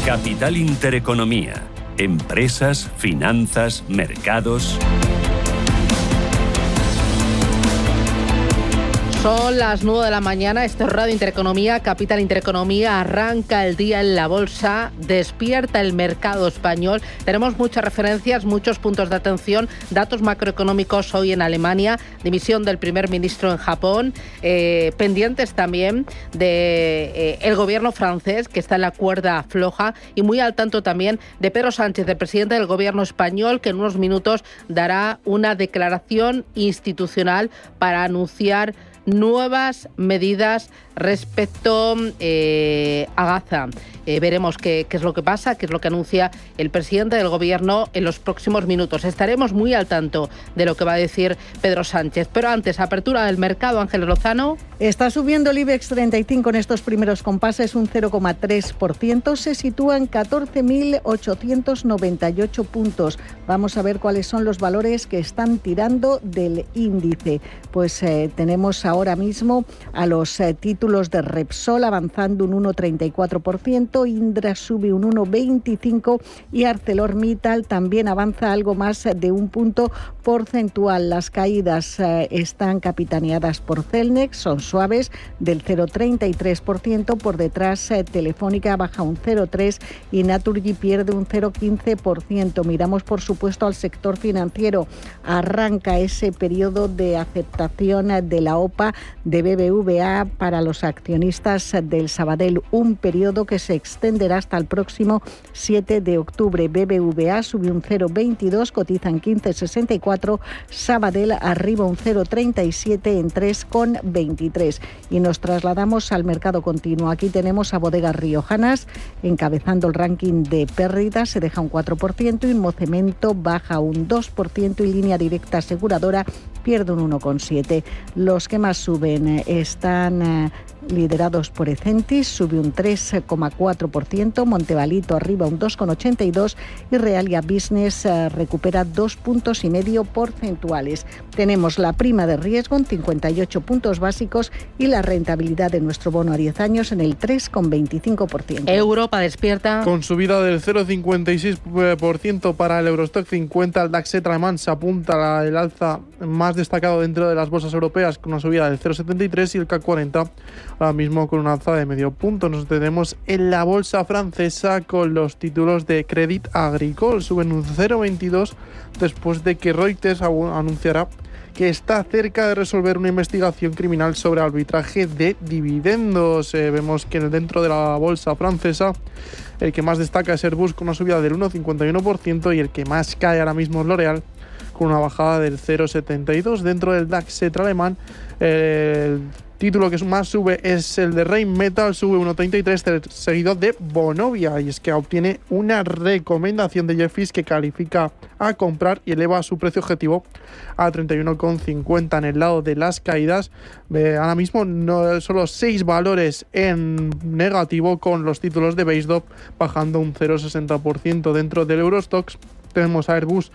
Capital Intereconomía. Empresas, finanzas, mercados. Son las 9 de la mañana, esto es Radio Intereconomía, Capital Intereconomía, arranca el día en la bolsa, despierta el mercado español, tenemos muchas referencias, muchos puntos de atención, datos macroeconómicos hoy en Alemania, dimisión del primer ministro en Japón, pendientes también de el gobierno francés que está en la cuerda floja y muy al tanto también de Pedro Sánchez, el presidente del gobierno español, que en unos minutos dará una declaración institucional para anunciar nuevas medidas respecto a Gaza. Veremos qué es lo que pasa, qué es lo que anuncia el presidente del gobierno en los próximos minutos. Estaremos muy al tanto de lo que va a decir Pedro Sánchez. Pero antes, apertura del mercado, Ángeles Lozano. Está subiendo el IBEX 35 en estos primeros compases un 0,3%. Se sitúa en 14.898 puntos. Vamos a ver cuáles son los valores que están tirando del índice. Pues tenemos ahora mismo a los títulos de Repsol avanzando un 1,34%. Indra sube un 1,25% y ArcelorMittal también avanza algo más de un punto porcentual. Las caídas están capitaneadas por Celnex, son suaves del 0,33%. Por detrás Telefónica baja un 0,3% y Naturgy pierde un 0,15%. Miramos por supuesto al sector financiero. Arranca ese periodo de aceptación de la OPA de BBVA para los accionistas del Sabadell, un periodo que se extenderá hasta el próximo 7 de octubre. BBVA sube un 0,22, cotiza en 15,64, Sabadell arriba un 0,37 en 3,23. Y nos trasladamos al mercado continuo. Aquí tenemos a Bodegas Riojanas encabezando el ranking de pérdidas, se deja un 4% y Mocemento baja un 2% y Línea Directa Aseguradora pierde un 1,7%. Los que más suben están liderados por Ecentis, sube un 3,4%, Montevalito arriba un 2,82% y Realia Business recupera 2,5 puntos porcentuales. Tenemos la prima de riesgo en 58 puntos básicos y la rentabilidad de nuestro bono a 10 años en el 3,25%. Europa despierta. Con subida del 0,56% para el Eurostock 50, el DAX alemán se apunta al alza más destacado dentro de las bolsas europeas con una subida del 0,73 y el CAC 40 ahora mismo con una alza de medio punto. Nos detenemos en la bolsa francesa con los títulos de Crédit Agricole. Suben un 0,22 después de que Reuters anunciará que está cerca de resolver una investigación criminal sobre arbitraje de dividendos. Vemos que dentro de la bolsa francesa el que más destaca es Airbus con una subida del 1,51% y el que más cae ahora mismo es L'Oréal con una bajada del 0,72%. Dentro del DAX alemán el título que más sube es el de Rheinmetall, sube 1,33, seguido de Vonovia, y es que obtiene una recomendación de Jefferies que califica a comprar y eleva su precio objetivo a 31,50. En el lado de las caídas, ahora mismo solo 6 valores en negativo, con los títulos de Basedop bajando un 0,60%. Dentro del Eurostoxx tenemos a Airbus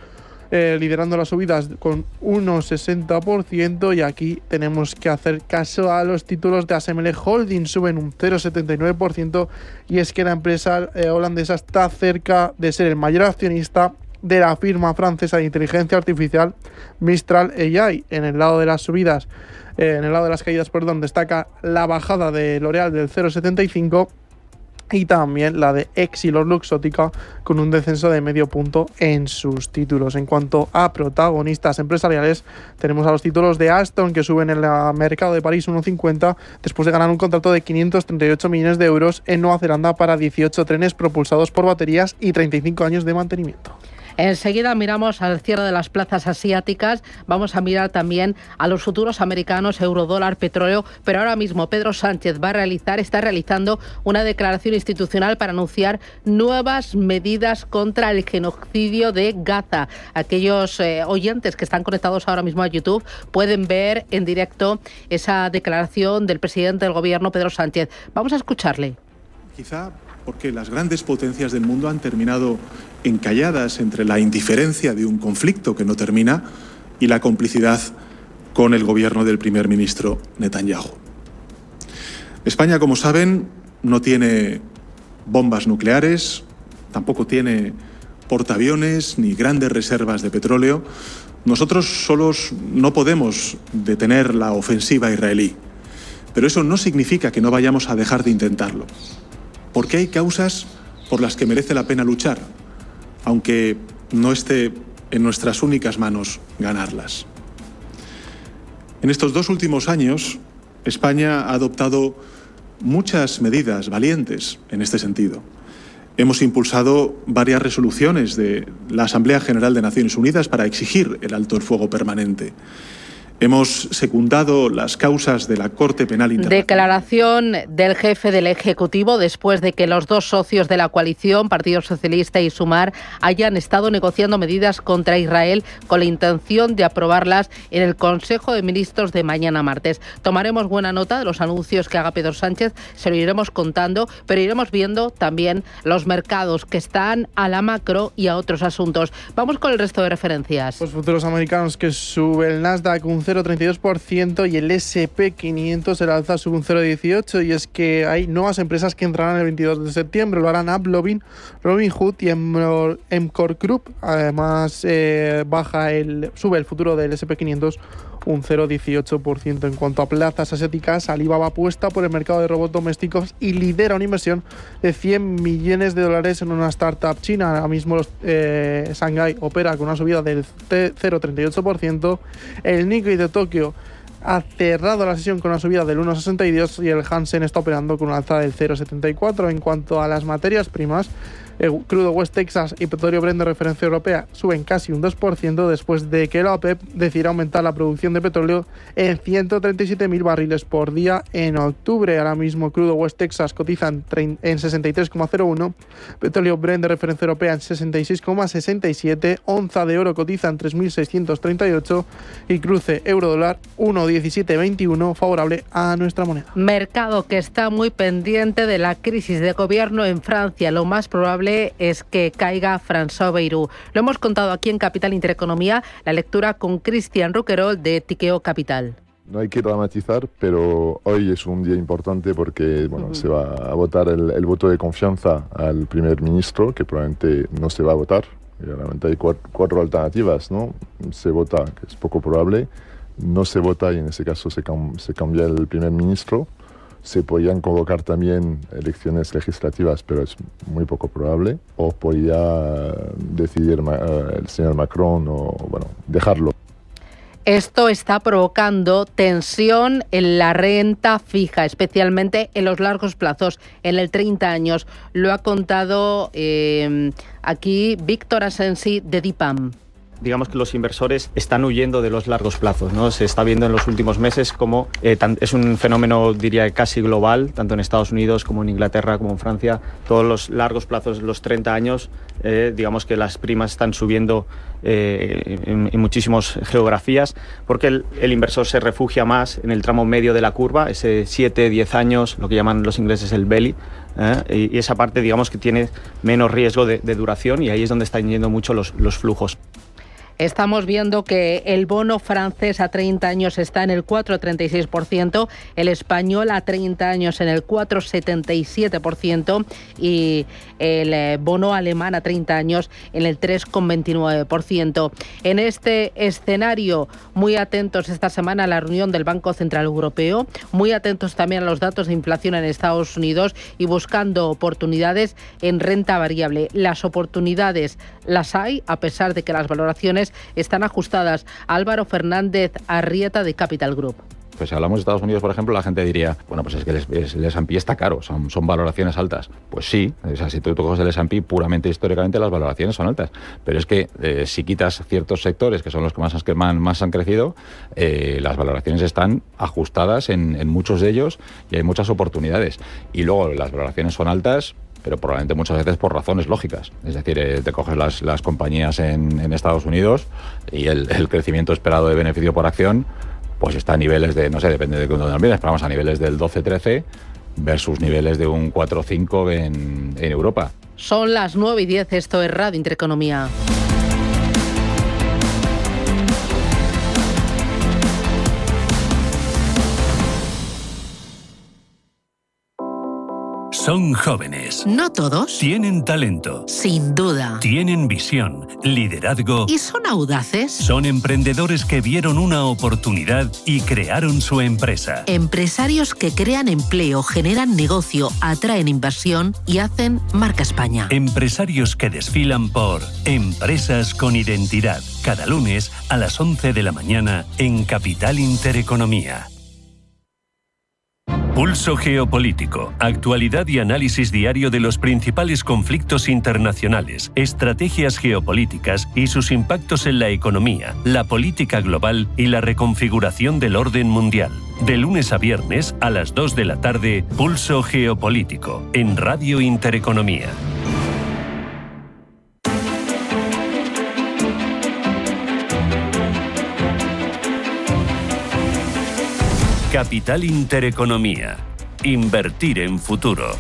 liderando las subidas con 1,60% y aquí tenemos que hacer caso a los títulos de ASML Holding, suben un 0,79% y es que la empresa holandesa está cerca de ser el mayor accionista de la firma francesa de inteligencia artificial Mistral AI. En el lado de las subidas, en el lado de las caídas, destaca la bajada de L'Oréal del 0,75% y también la de Exilor Luxottica con un descenso de medio punto en sus títulos. En cuanto a protagonistas empresariales, tenemos a los títulos de Alstom que suben en el mercado de París 1,50 después de ganar un contrato de 538 millones de euros en Nueva Zelanda para 18 trenes propulsados por baterías y 35 años de mantenimiento. Enseguida miramos al cierre de las plazas asiáticas, vamos a mirar también a los futuros americanos, eurodólar, petróleo, pero ahora mismo Pedro Sánchez está realizando una declaración institucional para anunciar nuevas medidas contra el genocidio de Gaza. Aquellos oyentes que están conectados ahora mismo a YouTube pueden ver en directo esa declaración del presidente del gobierno, Pedro Sánchez. Vamos a escucharle. Quizá porque las grandes potencias del mundo han terminado encalladas entre la indiferencia de un conflicto que no termina y la complicidad con el gobierno del primer ministro Netanyahu. España, como saben, no tiene bombas nucleares, tampoco tiene portaaviones ni grandes reservas de petróleo. Nosotros solos no podemos detener la ofensiva israelí, pero eso no significa que no vayamos a dejar de intentarlo, porque hay causas por las que merece la pena luchar, aunque no esté en nuestras únicas manos ganarlas. En estos 2 últimos años, España ha adoptado muchas medidas valientes en este sentido. Hemos impulsado varias resoluciones de la Asamblea General de Naciones Unidas para exigir el alto el fuego permanente. Hemos secundado las causas de la Corte Penal Internacional. Declaración del jefe del Ejecutivo después de que los 2 socios de la coalición, Partido Socialista y Sumar, hayan estado negociando medidas contra Israel con la intención de aprobarlas en el Consejo de Ministros de mañana martes. Tomaremos buena nota de los anuncios que haga Pedro Sánchez, se lo iremos contando, pero iremos viendo también los mercados que están a la macro y a otros asuntos. Vamos con el resto de referencias. Los futuros americanos que sube el Nasdaq un 0,32% y el S&P 500 el alza sube un 0,18%, y es que hay nuevas empresas que entrarán el 22 de septiembre, lo harán AppLovin, Robinhood y Emcor Group. Además sube el futuro del S&P 500 un 0,18%. En cuanto a plazas asiáticas, Alibaba apuesta por el mercado de robots domésticos y lidera una inversión de $100 millones en una startup china. Ahora mismo Shanghai opera con una subida del 0,38%. El Nikkei de Tokio ha cerrado la sesión con una subida del 1,62 y el Hansen está operando con una alza del 0,74. En cuanto a las materias primas, el crudo West Texas y petróleo Brent de referencia europea suben casi un 2% después de que la OPEP decidiera aumentar la producción de petróleo en 137.000 barriles por día en octubre. Ahora mismo crudo West Texas cotiza en 63,01, petróleo Brent de referencia europea en 66,67, onza de oro cotiza en 3.638 y cruce euro-dólar 1,1721, favorable a nuestra moneda. Mercado que está muy pendiente de la crisis de gobierno en Francia. Lo más probable es que caiga François Bayrou. Lo hemos contado aquí en Capital Intereconomía, la lectura con Cristian Roquerol de Tikeo Capital. No hay que dramatizar, pero hoy es un día importante porque se va a votar el voto de confianza al primer ministro, que probablemente no se va a votar. Realmente hay cuatro alternativas, ¿no? Se vota, que es poco probable, no se vota y en ese caso se cambia el primer ministro. Se podrían convocar también elecciones legislativas, pero es muy poco probable. O podría decidir el señor Macron o dejarlo. Esto está provocando tensión en la renta fija, especialmente en los largos plazos, en el 30 años. Lo ha contado aquí Víctor Asensi de DIPAM. Digamos que los inversores están huyendo de los largos plazos, ¿no? Se está viendo en los últimos meses como es un fenómeno, diría, casi global, tanto en Estados Unidos como en Inglaterra, como en Francia. Todos los largos plazos, los 30 años, digamos que las primas están subiendo en muchísimas geografías, porque el inversor se refugia más en el tramo medio de la curva, ese 7-10 años, lo que llaman los ingleses el belly, y esa parte, digamos, que tiene menos riesgo de duración, y ahí es donde están yendo mucho los flujos. Estamos viendo que el bono francés a 30 años está en el 4,36%, el español a 30 años en el 4,77% y el bono alemán a 30 años en el 3,29%. En este escenario, muy atentos esta semana a la reunión del Banco Central Europeo, muy atentos también a los datos de inflación en Estados Unidos y buscando oportunidades en renta variable. Las oportunidades las hay, a pesar de que las valoraciones están ajustadas. Álvaro Fernández Arrieta de Capital Group. Pues si hablamos de Estados Unidos, por ejemplo, la gente diría, bueno, pues es que el S&P está caro, son valoraciones altas. Pues sí, o sea, si tú coges el S&P puramente históricamente, las valoraciones son altas. Pero es que si quitas ciertos sectores, que son los que más han crecido, las valoraciones están ajustadas en muchos de ellos y hay muchas oportunidades. Y luego las valoraciones son altas, pero probablemente muchas veces por razones lógicas. Es decir, te coges las compañías en Estados Unidos y el crecimiento esperado de beneficio por acción pues está a niveles de, no sé, depende de cuándo nos vienes, pero vamos a niveles del 12-13 versus niveles de un 4-5 en Europa. Son las 9:10, esto es Radio Intereconomía. Son jóvenes. No todos. Tienen talento. Sin duda. Tienen visión, liderazgo. ¿Y son audaces? Son emprendedores que vieron una oportunidad y crearon su empresa. Empresarios que crean empleo, generan negocio, atraen inversión y hacen marca España. Empresarios que desfilan por Empresas con Identidad. Cada lunes a las 11 de la mañana en Capital Intereconomía. Pulso geopolítico, actualidad y análisis diario de los principales conflictos internacionales, estrategias geopolíticas y sus impactos en la economía, la política global y la reconfiguración del orden mundial. De lunes a viernes a las 2 de la tarde, Pulso geopolítico, en Radio Intereconomía. Capital Intereconomía. Invertir en futuro.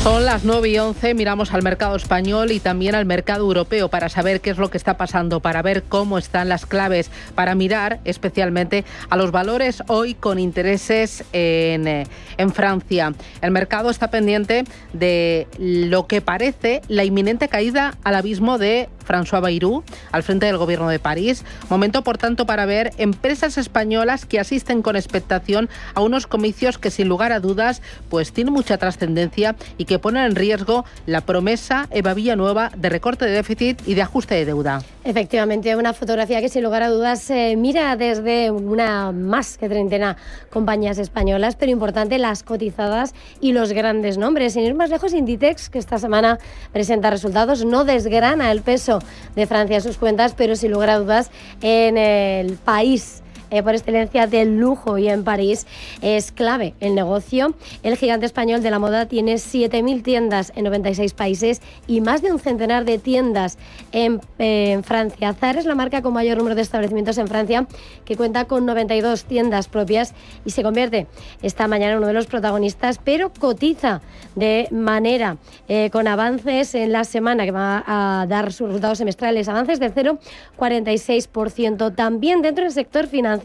Son las 9:11, miramos al mercado español y también al mercado europeo para saber qué es lo que está pasando, para ver cómo están las claves, para mirar especialmente a los valores hoy con intereses en Francia. El mercado está pendiente de lo que parece la inminente caída al abismo de François Bayrou al frente del gobierno de París. Momento, por tanto, para ver empresas españolas que asisten con expectación a unos comicios que, sin lugar a dudas, pues tienen mucha trascendencia y que ponen en riesgo la promesa Eva Villanueva de recorte de déficit y de ajuste de deuda. Efectivamente, una fotografía que, sin lugar a dudas, mira desde una más que treintena compañías españolas, pero importante, las cotizadas y los grandes nombres. Sin ir más lejos, Inditex, que esta semana presenta resultados, no desgrana el peso de Francia en sus cuentas, pero sin lugar a dudas en el país por excelencia del lujo y en París es clave el negocio. El gigante español de la moda tiene 7.000 tiendas en 96 países y más de un centenar de tiendas en Francia. Zara es la marca con mayor número de establecimientos en Francia, que cuenta con 92 tiendas propias y se convierte esta mañana en uno de los protagonistas, pero cotiza de manera con avances en la semana que va a dar sus resultados semestrales, avances del 0,46%. También dentro del sector financiero,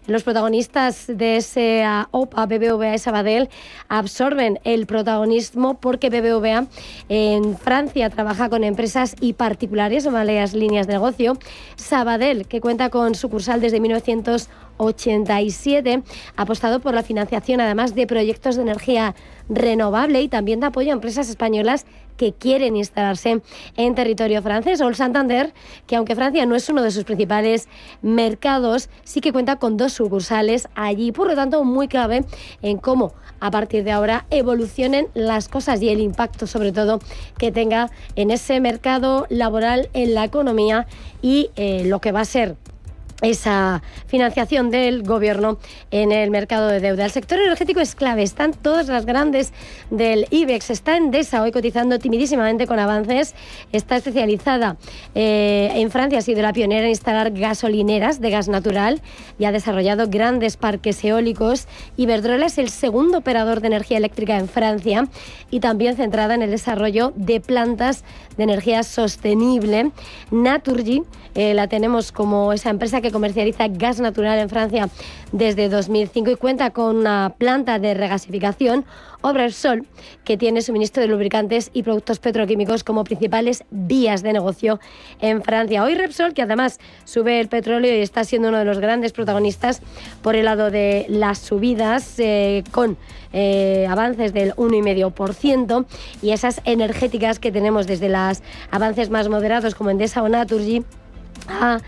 los protagonistas de ese OPA, BBVA y Sabadell, absorben el protagonismo porque BBVA en Francia trabaja con empresas y particulares en varias líneas de negocio. Sabadell, que cuenta con sucursal desde 1987, ha apostado por la financiación, además de proyectos de energía renovable y también de apoyo a empresas españolas que quieren instalarse en territorio francés. O el Santander, que aunque Francia no es uno de sus principales mercados, sí que cuenta con 2 sucursales allí, por lo tanto muy clave en cómo a partir de ahora evolucionen las cosas y el impacto sobre todo que tenga en ese mercado laboral, en la economía y lo que va a ser esa financiación del gobierno en el mercado de deuda. El sector energético es clave, están todas las grandes del IBEX, está Endesa hoy cotizando timidísimamente con avances, está especializada en Francia, ha sido la pionera en instalar gasolineras de gas natural y ha desarrollado grandes parques eólicos. Iberdrola es el segundo operador de energía eléctrica en Francia y también centrada en el desarrollo de plantas de energía sostenible. Naturgy la tenemos como esa empresa que comercializa gas natural en Francia desde 2005 y cuenta con una planta de regasificación. Repsol, que tiene suministro de lubricantes y productos petroquímicos como principales vías de negocio en Francia. Hoy Repsol, que además sube el petróleo y está siendo uno de los grandes protagonistas por el lado de las subidas, con avances del 1,5%, y esas energéticas que tenemos desde los avances más moderados como Endesa o Naturgy a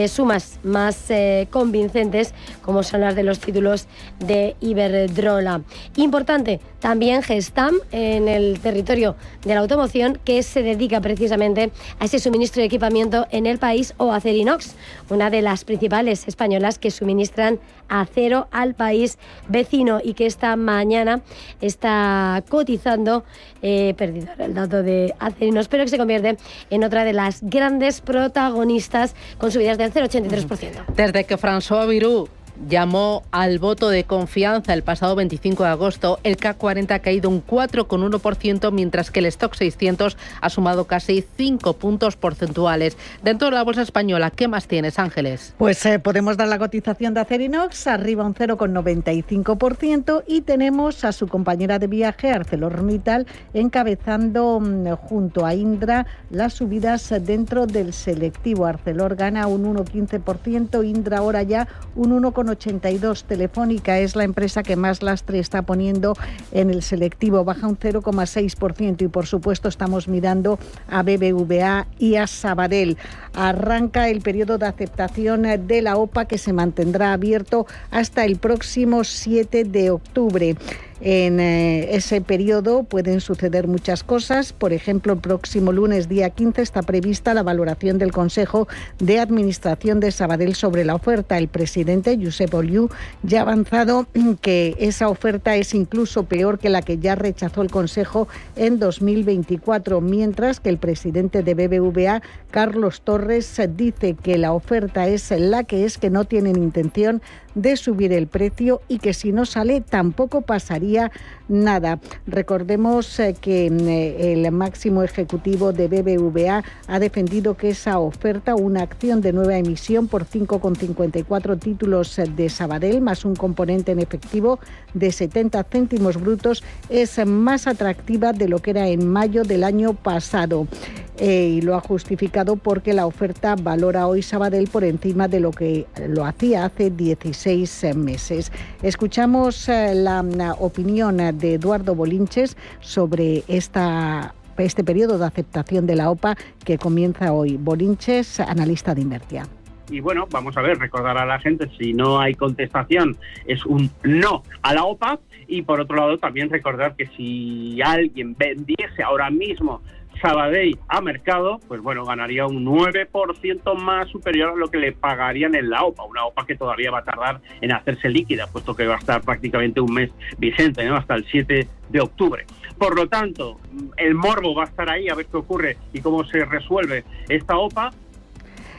sumas más convincentes como son las de los títulos de Iberdrola. Importante también Gestamp en el territorio de la automoción, que se dedica precisamente a ese suministro de equipamiento en el país, o Acerinox, una de las principales españolas que suministran acero al país vecino y que esta mañana está cotizando, perdido el dato de Acerinox, pero que se convierte en otra de las grandes protagonistas con subidas del 0,83%. Desde que François Bayrou llamó al voto de confianza el pasado 25 de agosto. El CAC 40 ha caído un 4,1%, mientras que el Stock 600 ha sumado casi 5 puntos porcentuales. Dentro de la bolsa española, ¿qué más tienes, Ángeles? Pues podemos dar la cotización de Acerinox, arriba un 0,95%, y tenemos a su compañera de viaje, ArcelorMittal, encabezando junto a Indra las subidas dentro del selectivo. Arcelor gana un 1,15%, Indra ahora ya un 1,82%. Telefónica es la empresa que más lastre está poniendo en el selectivo, baja un 0,6%, y por supuesto estamos mirando a BBVA y a Sabadell. Arranca el periodo de aceptación de la OPA, que se mantendrá abierto hasta el próximo 7 de octubre. En ese periodo pueden suceder muchas cosas. Por ejemplo, el próximo lunes, día 15, está prevista la valoración del Consejo de Administración de Sabadell sobre la oferta. El presidente, Josep Oliu, ya ha avanzado que esa oferta es incluso peor que la que ya rechazó el Consejo en 2024, mientras que el presidente de BBVA, Carlos Torres, dice que la oferta es la que es, que no tienen intención de subir el precio y que si no sale tampoco pasaría nada. Recordemos que el máximo ejecutivo de BBVA ha defendido que esa oferta, una acción de nueva emisión por 5,54 títulos de Sabadell más un componente en efectivo de 70 céntimos brutos, es más atractiva de lo que era en mayo del año pasado. Y lo ha justificado porque la oferta valora hoy Sabadell por encima de lo que lo hacía hace 16 meses. Escuchamos la opinión de Eduardo Bolinches sobre este periodo de aceptación de la OPA que comienza hoy. Bolinches, analista de Invertia. Y bueno, vamos a ver, recordar a la gente, si no hay contestación, es un no a la OPA. Y por otro lado, también recordar que si alguien vendiese ahora mismo Sabadell a mercado, pues bueno, ganaría un 9% más superior a lo que le pagarían en la OPA, una OPA que todavía va a tardar en hacerse líquida, puesto que va a estar prácticamente un mes vigente, ¿no? Hasta el 7 de octubre. Por lo tanto, el morbo va a estar ahí a ver qué ocurre y cómo se resuelve esta OPA.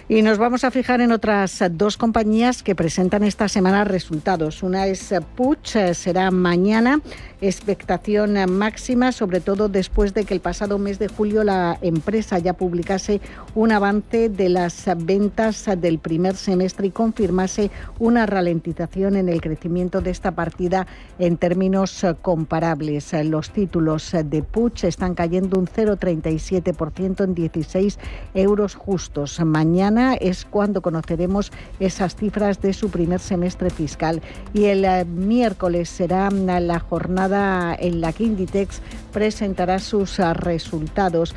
Y nos vamos a fijar en otras dos compañías que presentan esta semana resultados. Una es Puig, será mañana, expectación máxima, sobre todo después de que el pasado mes de julio la empresa ya publicase un avance de las ventas del primer semestre y confirmase una ralentización en el crecimiento de esta partida en términos comparables. Los títulos de Puig están cayendo un 0,37% en 16 euros justos. Mañana es cuando conoceremos esas cifras de su primer semestre fiscal, y el miércoles será la jornada en la que Inditex presentará sus resultados.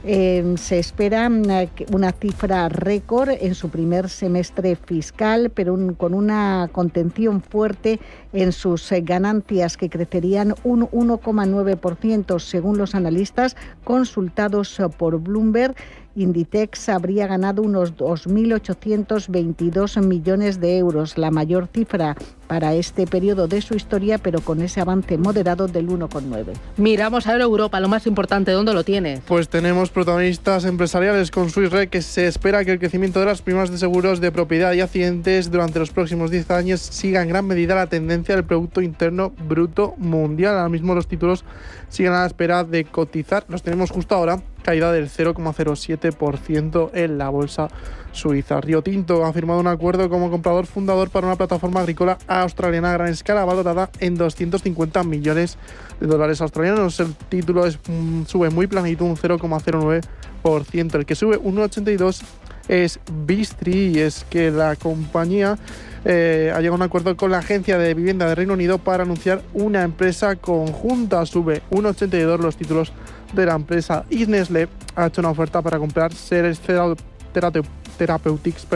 Se espera una cifra récord en su primer semestre fiscal, pero con una contención fuerte en sus ganancias, que crecerían un 1,9%. Según los analistas consultados por Bloomberg, Inditex habría ganado unos 2.822 millones de euros, la mayor cifra para este periodo de su historia, pero con ese avance moderado del 1,9%. Miramos a Europa, lo más importante, ¿dónde lo tienes? Pues tenemos protagonistas empresariales con Swiss Re, que se espera que el crecimiento de las primas de seguros de propiedad y accidentes durante los próximos 10 años siga en gran medida la tendencia del Producto Interno Bruto mundial. Ahora mismo los títulos siguen a la espera de cotizar. Los tenemos justo ahora, caída del 0,07% en la bolsa suiza. Río Tinto ha firmado un acuerdo como comprador fundador para una plataforma agrícola australiana a gran escala, valorada en $250 millones australianos. El título sube muy planito, un 0,09%. El que sube un 1,82% es Vistry, y es que la compañía ha llegado a un acuerdo con la Agencia de Vivienda de Reino Unido para anunciar una empresa conjunta. Sube un 1,82% los títulos de la empresa. Y Nestlé ha hecho una oferta para comprar Ceres Therapeutics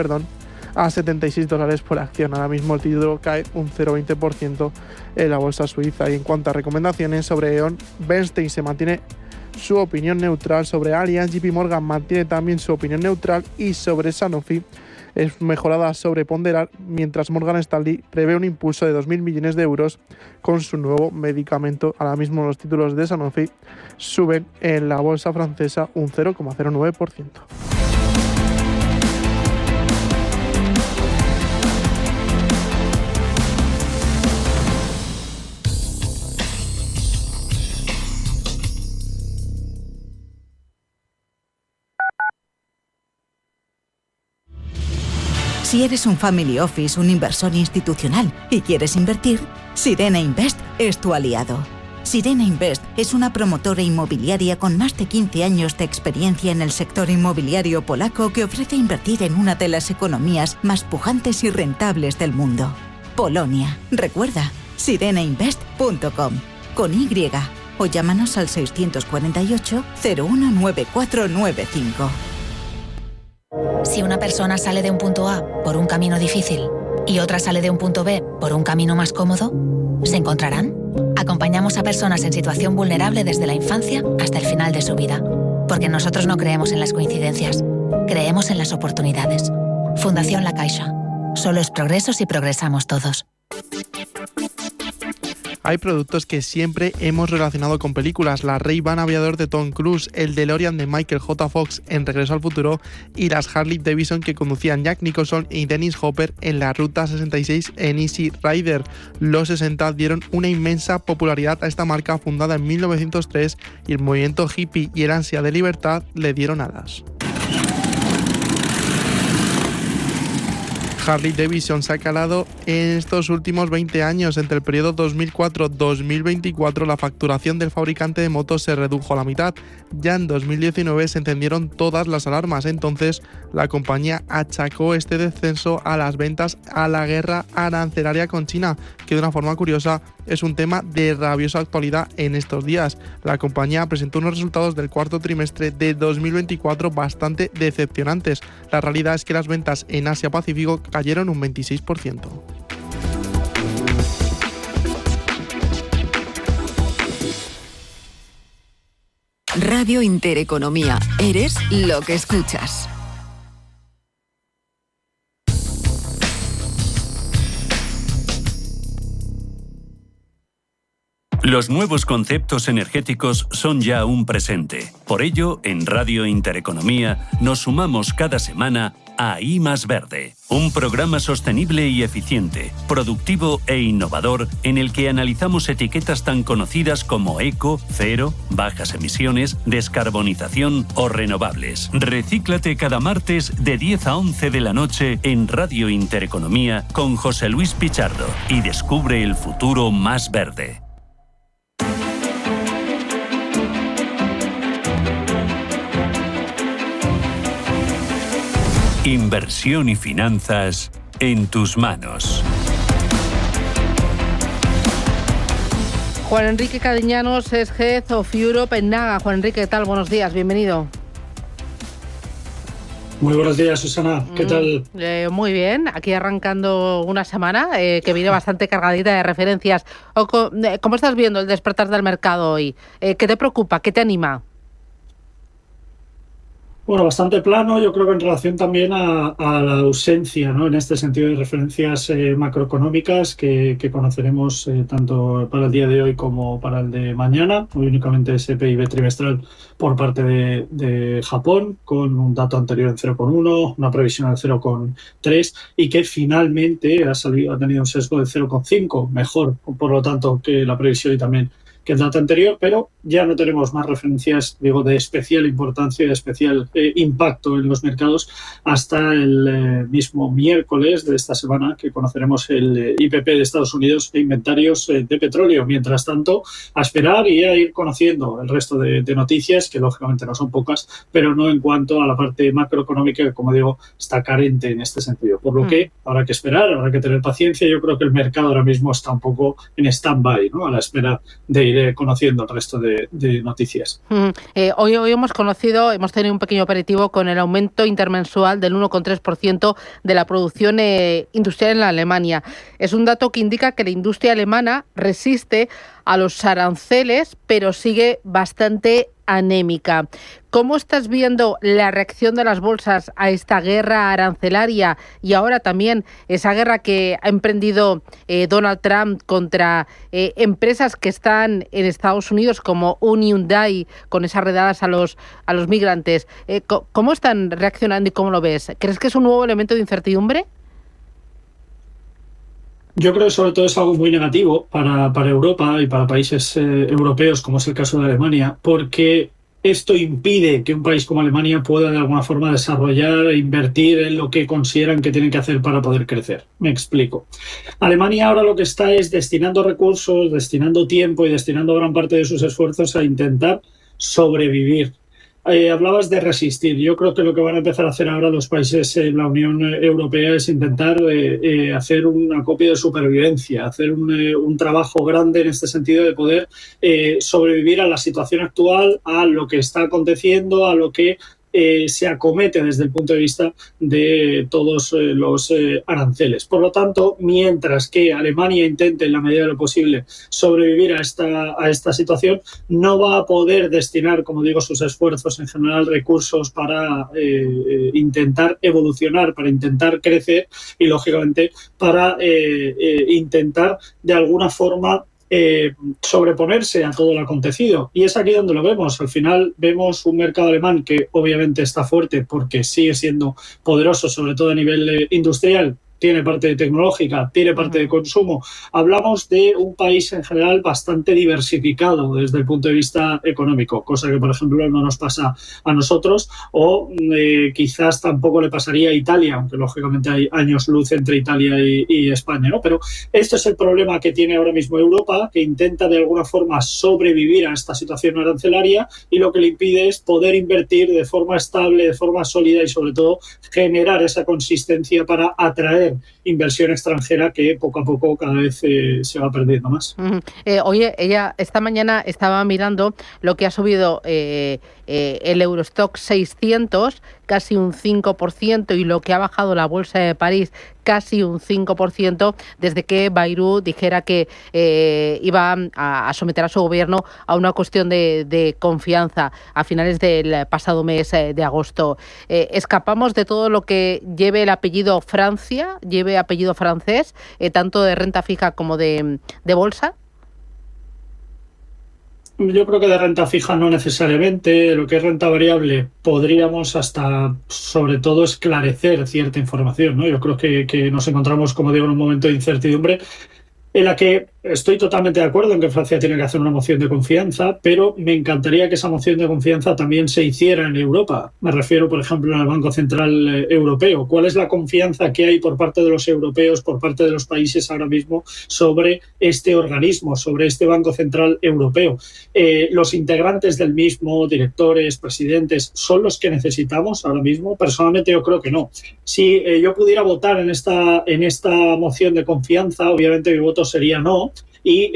a $76 por acción. Ahora mismo el título cae un 0,20% en la bolsa suiza. Y en cuanto a recomendaciones sobre E.ON, Bernstein se mantiene su opinión neutral. Sobre Allianz, JP Morgan mantiene también su opinión neutral, y sobre Sanofi es mejorada a sobreponderar, mientras Morgan Stanley prevé un impulso de 2.000 millones de euros con su nuevo medicamento. Ahora mismo los títulos de Sanofi suben en la bolsa francesa un 0,09%. Si eres un family office, un inversor institucional y quieres invertir, Sirena Invest es tu aliado. Sirena Invest es una promotora inmobiliaria con más de 15 años de experiencia en el sector inmobiliario polaco que ofrece invertir en una de las economías más pujantes y rentables del mundo. Polonia. Recuerda, sirenainvest.com con Y o llámanos al 648 019495. Si una persona sale de un punto A por un camino difícil y otra sale de un punto B por un camino más cómodo, ¿se encontrarán? Acompañamos a personas en situación vulnerable desde la infancia hasta el final de su vida, porque nosotros no creemos en las coincidencias, creemos en las oportunidades. Fundación La Caixa. Solo es progreso si progresamos todos. Hay productos que siempre hemos relacionado con películas: la Ray-Ban Aviador de Tom Cruise, el DeLorean de Michael J. Fox en Regreso al Futuro y las Harley Davidson que conducían Jack Nicholson y Dennis Hopper en la Ruta 66 en Easy Rider. Los 60 dieron una inmensa popularidad a esta marca fundada en 1903 y el movimiento hippie y el ansia de libertad le dieron alas. Harley Davidson se ha calado en estos últimos 20 años. Entre el periodo 2004-2024 la facturación del fabricante de motos se redujo a la mitad. Ya en 2019 se encendieron todas las alarmas. Entonces la compañía achacó este descenso a las ventas a la guerra arancelaria con China, que de una forma curiosa es un tema de rabiosa actualidad en estos días. La compañía presentó unos resultados del cuarto trimestre de 2024 bastante decepcionantes. La realidad es que las ventas en Asia-Pacífico cayeron un 26%. Radio Intereconomía. Eres lo que escuchas. Los nuevos conceptos energéticos son ya un presente. Por ello, en Radio Intereconomía nos sumamos cada semana a I Más Verde, un programa sostenible y eficiente, productivo e innovador en el que analizamos etiquetas tan conocidas como eco, cero, bajas emisiones, descarbonización o renovables. Recíclate cada martes de 10 a 11 de la noche en Radio Intereconomía con José Luis Pichardo y descubre el futuro más verde. Inversión y finanzas en tus manos. Juan Enrique Cadiñanos es Head of Europe en Naga. Juan Enrique, ¿qué tal? Buenos días, bienvenido. Muy buenos días, Susana. ¿Qué tal? Muy bien, aquí arrancando una semana que viene bastante cargadita de referencias. ¿Cómo estás viendo el despertar del mercado hoy? ¿Qué te preocupa? ¿Qué te anima? Bueno, bastante plano, yo creo que en relación también a la ausencia, ¿no? En este sentido de referencias macroeconómicas que conoceremos tanto para el día de hoy como para el de mañana. Hoy únicamente ese PIB trimestral por parte de Japón, con un dato anterior en 0,1, una previsión del 0,3 y que finalmente ha tenido un sesgo de 0,5, mejor por lo tanto que la previsión y también que el dato anterior, pero ya no tenemos más referencias, digo, de especial importancia y de especial impacto en los mercados hasta el mismo miércoles de esta semana, que conoceremos el IPP de Estados Unidos de inventarios de petróleo. Mientras tanto, a esperar y a ir conociendo el resto de noticias, que lógicamente no son pocas, pero no en cuanto a la parte macroeconómica, que, como digo, está carente en este sentido. Por lo que habrá que esperar, habrá que tener paciencia. Yo creo que el mercado ahora mismo está un poco en stand-by, ¿no? A la espera de ir conociendo el resto de noticias. Hoy hemos tenido un pequeño aperitivo con el aumento intermensual del 1,3% de la producción industrial en la Alemania. Es un dato que indica que la industria alemana resiste a los aranceles, pero sigue bastante anémica. ¿Cómo estás viendo la reacción de las bolsas a esta guerra arancelaria y ahora también esa guerra que ha emprendido Donald Trump contra empresas que están en Estados Unidos como Hyundai, con esas redadas a los migrantes? ¿Cómo están reaccionando y cómo lo ves? ¿Crees que es un nuevo elemento de incertidumbre? Yo creo que sobre todo es algo muy negativo para Europa y para países europeos, como es el caso de Alemania, porque esto impide que un país como Alemania pueda de alguna forma desarrollar e invertir en lo que consideran que tienen que hacer para poder crecer. Me explico. Alemania ahora lo que está es destinando recursos, destinando tiempo y destinando gran parte de sus esfuerzos a intentar sobrevivir. Hablabas de resistir. Yo creo que lo que van a empezar a hacer ahora los países en la Unión Europea es intentar hacer un acopio de supervivencia, hacer un trabajo grande en este sentido de poder sobrevivir a la situación actual, a lo que está aconteciendo, a lo que se acomete desde el punto de vista de todos los aranceles. Por lo tanto, mientras que Alemania intente en la medida de lo posible sobrevivir a esta situación, no va a poder destinar, como digo, sus esfuerzos en general, recursos para intentar evolucionar, para intentar crecer y, lógicamente, para intentar de alguna forma sobreponerse a todo lo acontecido. Y es aquí donde lo vemos. Al final vemos un mercado alemán que obviamente está fuerte porque sigue siendo poderoso, sobre todo a nivel industrial. Tiene parte tecnológica, tiene parte de consumo. Hablamos de un país en general bastante diversificado desde el punto de vista económico, cosa que, por ejemplo, no nos pasa a nosotros o quizás tampoco le pasaría a Italia, aunque lógicamente hay años luz entre Italia y España, ¿no? Pero este es el problema que tiene ahora mismo Europa, que intenta de alguna forma sobrevivir a esta situación arancelaria y lo que le impide es poder invertir de forma estable, de forma sólida y, sobre todo, generar esa consistencia para atraer inversión extranjera que poco a poco cada vez se va perdiendo más. Oye, ella esta mañana estaba mirando lo que ha subido el Eurostock 600, casi un 5%, y lo que ha bajado la Bolsa de París, casi un 5%, desde que Bayrou dijera que iba a someter a su gobierno a una cuestión de confianza a finales del pasado mes de agosto. ¿Escapamos de todo lo que lleve el apellido Francia, lleve apellido francés, tanto de renta fija como de bolsa? Yo creo que de renta fija no necesariamente. Lo que es renta variable podríamos hasta, sobre todo, esclarecer cierta información, ¿no? Yo creo que nos encontramos, como digo, en un momento de incertidumbre en la que estoy totalmente de acuerdo en que Francia tiene que hacer una moción de confianza, pero me encantaría que esa moción de confianza también se hiciera en Europa. Me refiero, por ejemplo, al Banco Central Europeo. ¿Cuál es la confianza que hay por parte de los europeos, por parte de los países ahora mismo sobre este organismo, sobre este Banco Central Europeo? ¿Los integrantes del mismo, directores, presidentes, son los que necesitamos ahora mismo? Personalmente yo creo que no. Si yo pudiera votar en esta moción de confianza, obviamente mi voto sería no, y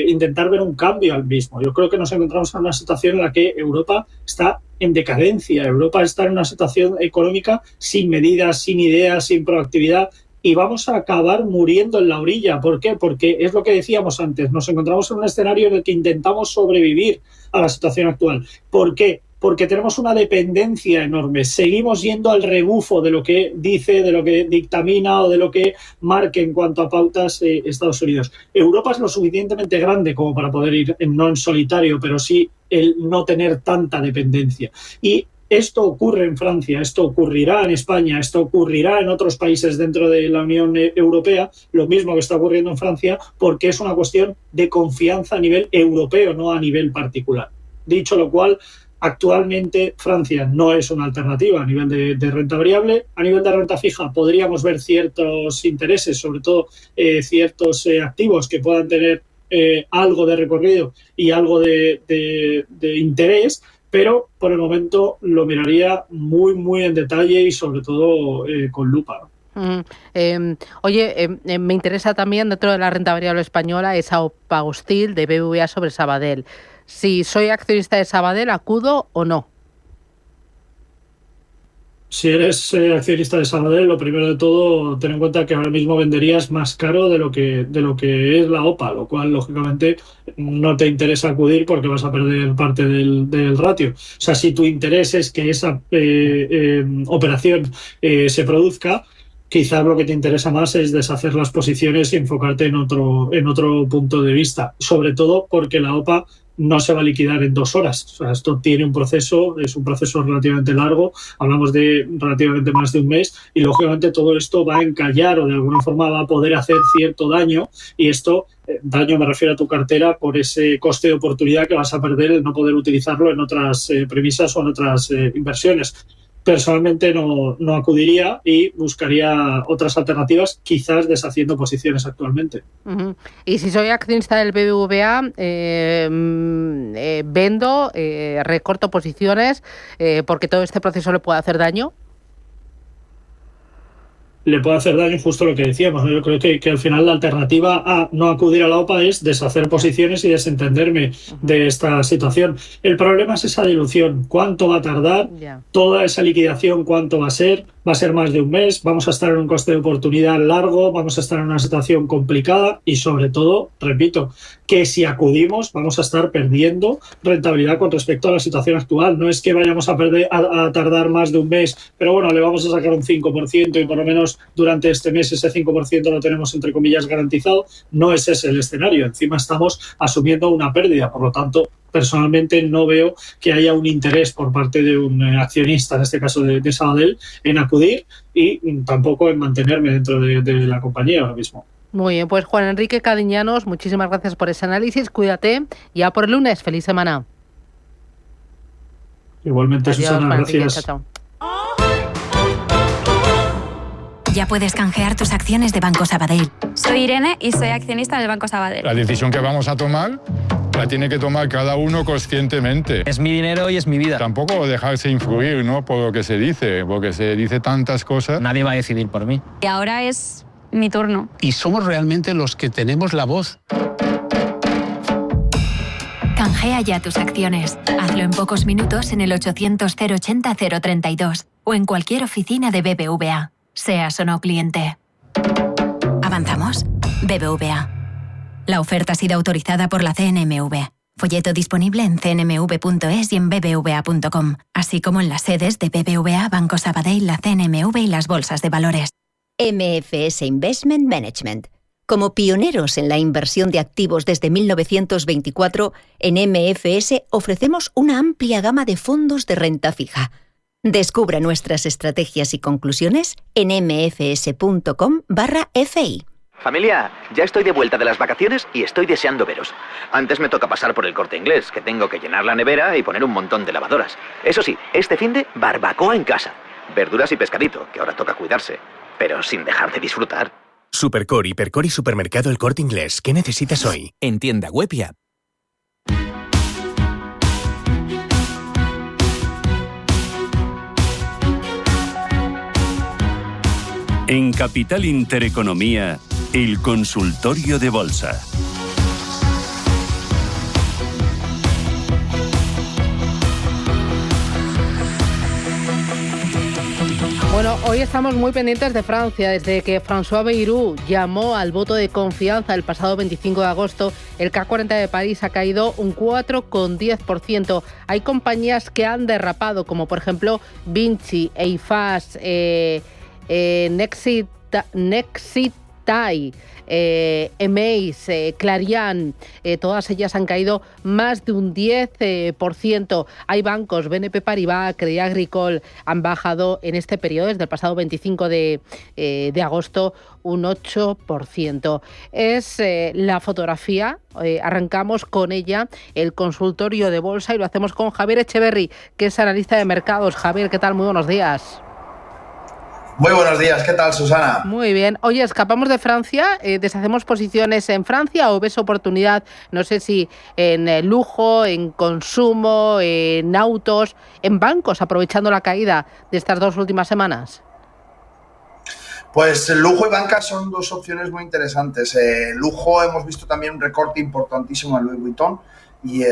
intentar ver un cambio al mismo. Yo creo que nos encontramos en una situación en la que Europa está en decadencia. Europa está en una situación económica sin medidas, sin ideas, sin proactividad, y vamos a acabar muriendo en la orilla. ¿Por qué? Porque es lo que decíamos antes, nos encontramos en un escenario en el que intentamos sobrevivir a la situación actual. ¿Por qué? Porque tenemos una dependencia enorme. Seguimos yendo al rebufo de lo que dice, de lo que dictamina o de lo que marque en cuanto a pautas Estados Unidos. Europa es lo suficientemente grande como para poder ir no en solitario, pero sí el no tener tanta dependencia. Y esto ocurre en Francia, esto ocurrirá en España, esto ocurrirá en otros países dentro de la Unión Europea, lo mismo que está ocurriendo en Francia, porque es una cuestión de confianza a nivel europeo, no a nivel particular. Dicho lo cual, actualmente Francia no es una alternativa a nivel de renta variable. A nivel de renta fija podríamos ver ciertos intereses, sobre todo ciertos activos que puedan tener algo de recorrido y algo de interés, pero por el momento lo miraría muy, muy en detalle y sobre todo con lupa. Me interesa también dentro de la renta variable española esa OPA hostil de BBVA sobre Sabadell. Si soy accionista de Sabadell, ¿acudo o no? Si eres accionista de Sabadell, lo primero de todo, ten en cuenta que ahora mismo venderías más caro de lo que es la OPA, lo cual, lógicamente, no te interesa acudir porque vas a perder parte del ratio. O sea, si tu interés es que esa operación se produzca, quizás lo que te interesa más es deshacer las posiciones y enfocarte en otro punto de vista, sobre todo porque la OPA no se va a liquidar en 2 horas. O sea, esto tiene un proceso, es un proceso relativamente largo, hablamos de relativamente más de un mes, y lógicamente todo esto va a encallar o de alguna forma va a poder hacer cierto daño, y esto daño me refiero a tu cartera por ese coste de oportunidad que vas a perder el no poder utilizarlo en otras premisas o en otras inversiones. Personalmente no acudiría y buscaría otras alternativas, quizás deshaciendo posiciones actualmente. Y si soy accionista del BBVA, vendo, recorto posiciones, porque todo este proceso le puede hacer daño. Le puede hacer daño, justo lo que decíamos, ¿no? Yo creo que al final la alternativa a no acudir a la OPA es deshacer posiciones y desentenderme de esta situación. El problema es esa dilución. ¿Cuánto va a tardar? Toda esa liquidación, ¿cuánto va a ser? Va a ser más de un mes, vamos a estar en un coste de oportunidad largo, vamos a estar en una situación complicada y sobre todo, repito, que si acudimos vamos a estar perdiendo rentabilidad con respecto a la situación actual. No es que vayamos a tardar más de un mes, pero bueno, le vamos a sacar un 5% y por lo menos durante este mes ese 5% lo tenemos entre comillas garantizado. No es ese el escenario, encima estamos asumiendo una pérdida, por lo tanto personalmente no veo que haya un interés por parte de un accionista, en este caso de Sabadell, en acudir y tampoco en mantenerme dentro de la compañía ahora mismo. Muy bien, pues Juan Enrique Cadiñanos, muchísimas gracias por ese análisis, cuídate, ya por el lunes, feliz semana. Igualmente, adiós, Susana, Juan Enrique, gracias. chao. Ya puedes canjear tus acciones de Banco Sabadell. Soy Irene y soy accionista del Banco Sabadell. La decisión que vamos a tomar la tiene que tomar cada uno conscientemente. Es mi dinero y es mi vida. Tampoco dejarse influir, ¿no?, por lo que se dice, porque se dice tantas cosas. Nadie va a decidir por mí. Y ahora es mi turno. Y somos realmente los que tenemos la voz. Canjea ya tus acciones. Hazlo en pocos minutos en el 800-080-032 o en cualquier oficina de BBVA. Seas o no cliente. ¿Avanzamos? BBVA. La oferta ha sido autorizada por la CNMV. Folleto disponible en cnmv.es y en bbva.com, así como en las sedes de BBVA, Banco Sabadell, la CNMV y las bolsas de valores. MFS Investment Management. Como pioneros en la inversión de activos desde 1924, en MFS ofrecemos una amplia gama de fondos de renta fija. Descubra nuestras estrategias y conclusiones en mfs.com/fi. Familia, ya estoy de vuelta de las vacaciones y estoy deseando veros. Antes me toca pasar por el Corte Inglés, que tengo que llenar la nevera y poner un montón de lavadoras. Eso sí, este finde, barbacoa en casa. Verduras y pescadito, que ahora toca cuidarse, pero sin dejar de disfrutar. Supercor, Hipercor y Supermercado El Corte Inglés. ¿Qué necesitas hoy? En tienda web y app. En Capital Intereconomía, el consultorio de bolsa. Bueno, hoy estamos muy pendientes de Francia. Desde que François Bayrou llamó al voto de confianza el pasado 25 de agosto, el CAC 40 de París ha caído un 4,10%. Hay compañías que han derrapado, como por ejemplo Vinci, Eiffage, Nexitai, Emeis, Clariane, todas ellas han caído más de un 10%. Hay bancos, BNP Paribas, Crédit Agricole, han bajado en este periodo, desde el pasado 25 de agosto, un 8%. Es la fotografía, arrancamos con ella, el consultorio de bolsa, y lo hacemos con Javier Echeverry, que es analista de mercados. Javier, ¿qué tal? Muy buenos días. Muy buenos días, ¿qué tal, Susana? Muy bien. Oye, escapamos de Francia, deshacemos posiciones en Francia o ves oportunidad, no sé si en lujo, en consumo, en autos, en bancos, aprovechando la caída de estas dos últimas semanas. Pues lujo y banca son dos opciones muy interesantes. Lujo, hemos visto también un recorte importantísimo en Louis Vuitton y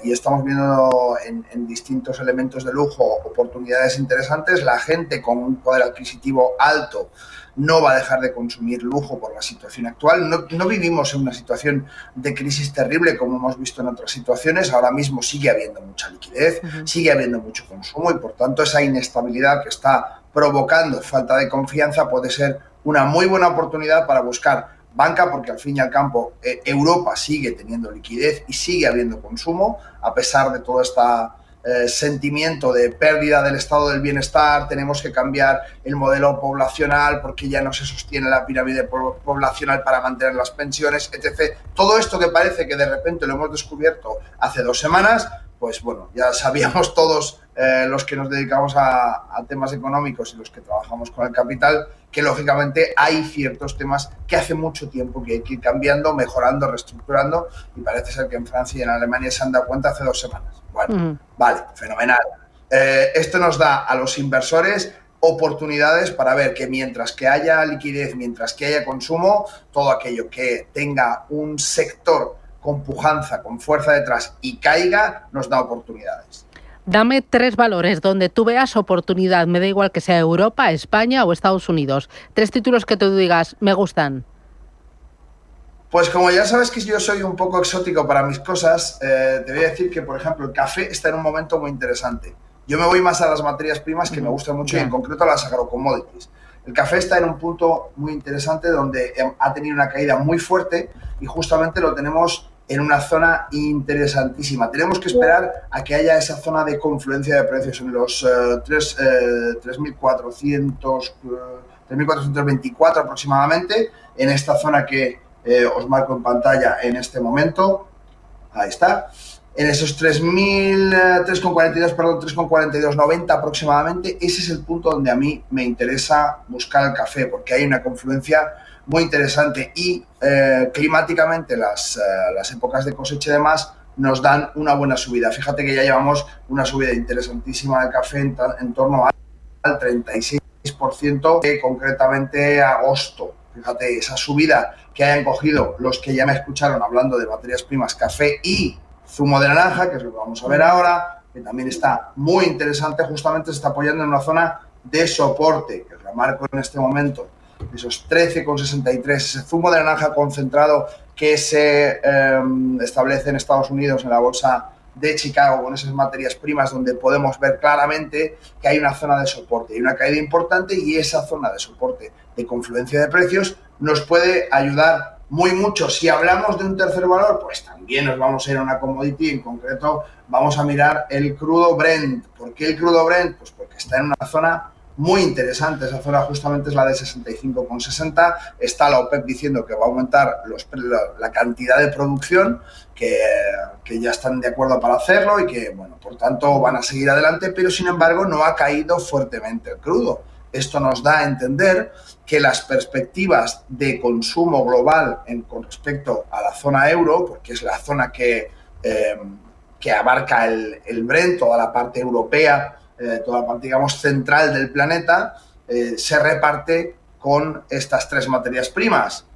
estamos viendo en distintos elementos de lujo oportunidades interesantes. La gente con un poder adquisitivo alto no va a dejar de consumir lujo por la situación actual. No vivimos en una situación de crisis terrible como hemos visto en otras situaciones. Ahora mismo sigue habiendo mucha liquidez, sigue habiendo mucho consumo y por tanto esa inestabilidad que está provocando falta de confianza puede ser una muy buena oportunidad para buscar banca, porque al fin y al cabo Europa sigue teniendo liquidez y sigue habiendo consumo a pesar de toda esta sentimiento de pérdida del estado del bienestar, tenemos que cambiar el modelo poblacional porque ya no se sostiene la pirámide poblacional para mantener las pensiones, etc. Todo esto que parece que de repente lo hemos descubierto hace 2 semanas, pues bueno, ya sabíamos todos los que nos dedicamos a temas económicos y los que trabajamos con el capital, que lógicamente hay ciertos temas que hace mucho tiempo que hay que ir cambiando, mejorando, reestructurando, y parece ser que en Francia y en Alemania se han dado cuenta hace 2 semanas. Bueno, vale, fenomenal. Esto nos da a los inversores oportunidades para ver que mientras que haya liquidez, mientras que haya consumo, todo aquello que tenga un sector con pujanza, con fuerza detrás y caiga, nos da oportunidades. Dame 3 valores donde tú veas oportunidad, me da igual que sea Europa, España o Estados Unidos. 3 títulos que tú digas, me gustan. Pues como ya sabes que yo soy un poco exótico para mis cosas, te voy a decir que, por ejemplo, el café está en un momento muy interesante. Yo me voy más a las materias primas, que me gustan mucho, y en concreto a las agrocommodities. El café está en un punto muy interesante donde ha tenido una caída muy fuerte y justamente lo tenemos en una zona interesantísima. Tenemos que esperar a que haya esa zona de confluencia de precios en los 3.424 aproximadamente, en esta zona que os marco en pantalla en este momento. Ahí está. En esos 3,4290 aproximadamente, ese es el punto donde a mí me interesa buscar el café, porque hay una confluencia muy interesante y climáticamente las épocas de cosecha y demás nos dan una buena subida. Fíjate que ya llevamos una subida interesantísima del café en torno al 36%, concretamente agosto. Fíjate, esa subida que hayan cogido los que ya me escucharon hablando de materias primas, café y zumo de naranja, que es lo que vamos a ver ahora, que también está muy interesante, justamente se está apoyando en una zona de soporte, que os la marco en este momento, esos 13,63, ese zumo de naranja concentrado que se establece en Estados Unidos, en la bolsa de Chicago, con esas materias primas donde podemos ver claramente que hay una zona de soporte y una caída importante, y esa zona de soporte de confluencia de precios nos puede ayudar muy mucho. Si hablamos de un tercer valor, pues también nos vamos a ir a una commodity, en concreto vamos a mirar el crudo Brent. ¿Por qué el crudo Brent? Pues porque está en una zona muy interesante, esa zona justamente es la de 65,60, está la OPEP diciendo que va a aumentar la cantidad de producción, que ya están de acuerdo para hacerlo y que, bueno, por tanto van a seguir adelante, pero sin embargo no ha caído fuertemente el crudo. Esto nos da a entender que las perspectivas de consumo global con respecto a la zona euro, porque es la zona que abarca el Brent, toda la parte europea, toda la parte, digamos, central del planeta, se reparte con estas 3 materias primas.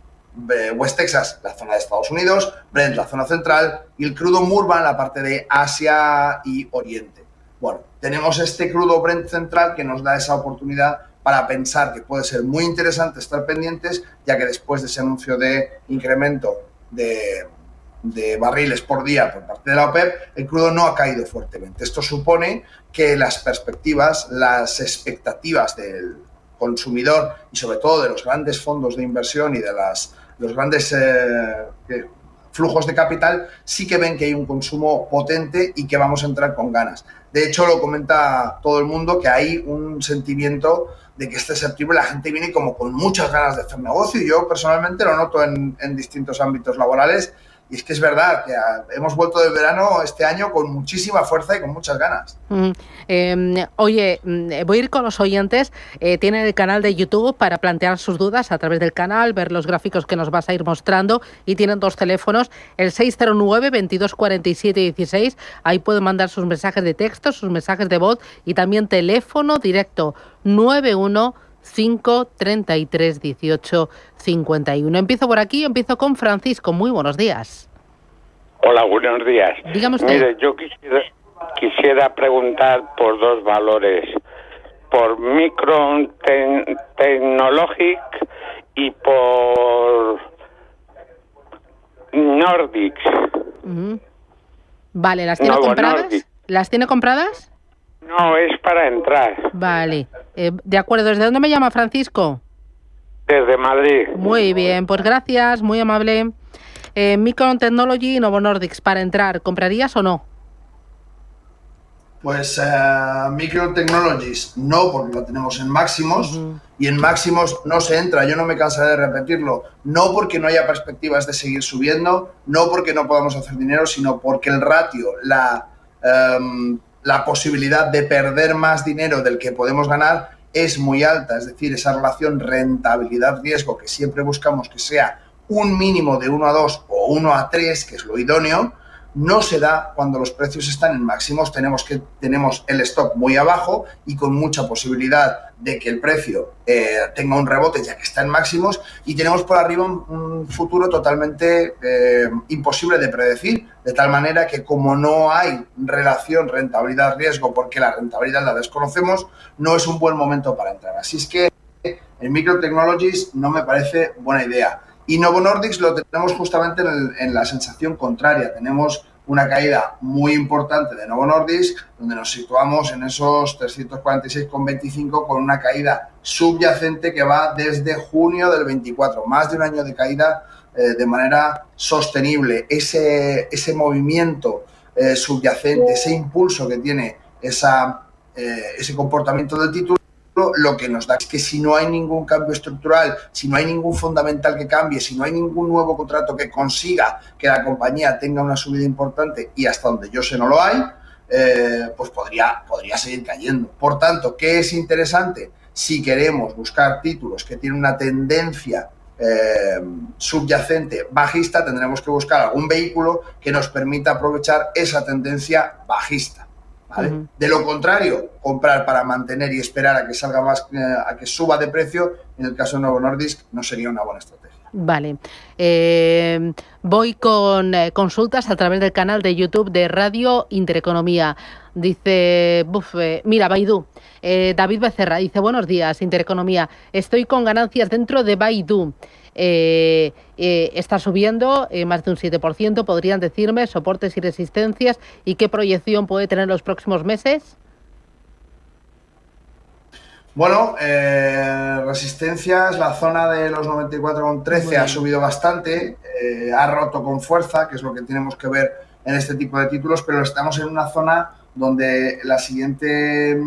West Texas, la zona de Estados Unidos, Brent, la zona central, y el crudo Murban, la parte de Asia y Oriente. Bueno, tenemos este crudo Brent central que nos da esa oportunidad para pensar que puede ser muy interesante estar pendientes, ya que después de ese anuncio de incremento de barriles por día por parte de la OPEP, el crudo no ha caído fuertemente. Esto supone que las perspectivas, las expectativas del consumidor y sobre todo de los grandes fondos de inversión y de los grandes flujos de capital sí que ven que hay un consumo potente y que vamos a entrar con ganas. De hecho, lo comenta todo el mundo, que hay un sentimiento de que este septiembre la gente viene como con muchas ganas de hacer negocio, y yo personalmente lo noto en distintos ámbitos laborales. Y es que es verdad que hemos vuelto del verano este año con muchísima fuerza y con muchas ganas. Oye, voy a ir con los oyentes. Tienen el canal de YouTube para plantear sus dudas a través del canal, ver los gráficos que nos vas a ir mostrando, y tienen 2 teléfonos, el 609 22 47 16. Ahí pueden mandar sus mensajes de texto, sus mensajes de voz, y también teléfono directo 91 533 18 51. Empiezo por aquí, empiezo con Francisco. Muy buenos días. Hola, buenos días. Dígame usted. Mire, yo quisiera preguntar por 2 valores, por Micron Technologic y por Nordics. Vale, ¿las tiene compradas? Nordic. ¿Las tiene compradas? No, es para entrar. Vale, de acuerdo. ¿Desde dónde me llama, Francisco? Desde Madrid. Muy bien, pues gracias, muy amable. Micron Technology y Novo Nordics para entrar, ¿comprarías o no? Pues Microtechnologies no, porque lo tenemos en máximos, y en máximos no se entra, yo no me cansaré de repetirlo, no porque no haya perspectivas de seguir subiendo, no porque no podamos hacer dinero, sino porque el ratio, la posibilidad de perder más dinero del que podemos ganar es muy alta, es decir, esa relación rentabilidad-riesgo que siempre buscamos que sea un mínimo de 1 a 2 o 1 a 3, que es lo idóneo, no se da cuando los precios están en máximos. Tenemos el stock muy abajo y con mucha posibilidad de que el precio tenga un rebote ya que está en máximos, y tenemos por arriba un futuro totalmente imposible de predecir, de tal manera que como no hay relación rentabilidad-riesgo, porque la rentabilidad la desconocemos, no es un buen momento para entrar. Así es que en Microtechnologies no me parece buena idea. Y Novo Nordisk lo tenemos justamente en la sensación contraria. Tenemos una caída muy importante de Novo Nordisk, donde nos situamos en esos 346,25 con una caída subyacente que va desde junio del 24, más de un año de caída de manera sostenible. Ese movimiento subyacente, ese impulso que tiene ese comportamiento del título, lo que nos da es que si no hay ningún cambio estructural, si no hay ningún fundamental que cambie, si no hay ningún nuevo contrato que consiga que la compañía tenga una subida importante, y hasta donde yo sé no lo hay, pues podría seguir cayendo. Por tanto, ¿qué es interesante? Si queremos buscar títulos que tienen una tendencia subyacente bajista, tendremos que buscar algún vehículo que nos permita aprovechar esa tendencia bajista. ¿Vale? De lo contrario, comprar para mantener y esperar a que salga más, a que suba de precio, en el caso de Novo Nordisk no sería una buena estrategia. Vale. Voy con consultas a través del canal de YouTube de Radio Intereconomía. Dice, mira, Baidu. David Becerra dice, buenos días, Intereconomía. Estoy con ganancias dentro de Baidu. Está subiendo más de un 7%. ¿Podrían decirme soportes y resistencias y qué proyección puede tener los próximos meses? Bueno, resistencias, la zona de los 94,13 ha subido bastante, ha roto con fuerza, que es lo que tenemos que ver en este tipo de títulos, pero estamos en una zona donde la siguiente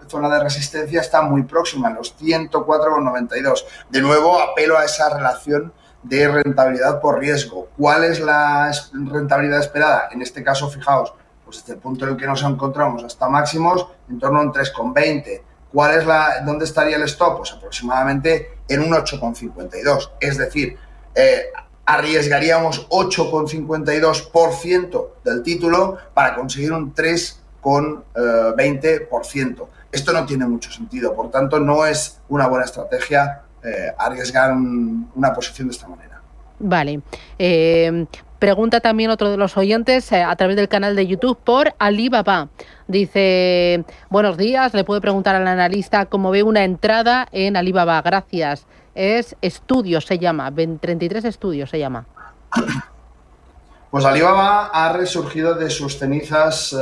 zona de resistencia está muy próxima, los 104,92. De nuevo, apelo a esa relación de rentabilidad por riesgo. ¿Cuál es la rentabilidad esperada? En este caso, fijaos, pues desde el punto en el que nos encontramos hasta máximos, en torno a un 3,20. ¿Dónde estaría el stop? Pues aproximadamente en un 8,52. Es decir, arriesgaríamos 8,52% del título para conseguir un 3,20%. Esto no tiene mucho sentido, por tanto no es una buena estrategia arriesgar una posición de esta manera. Vale. Pregunta también otro de los oyentes a través del canal de YouTube por Alibaba. Dice, buenos días, le puede preguntar al analista cómo ve una entrada en Alibaba. Gracias. Es Estudios, se llama, 33 Estudios se llama. Pues Alibaba ha resurgido de sus cenizas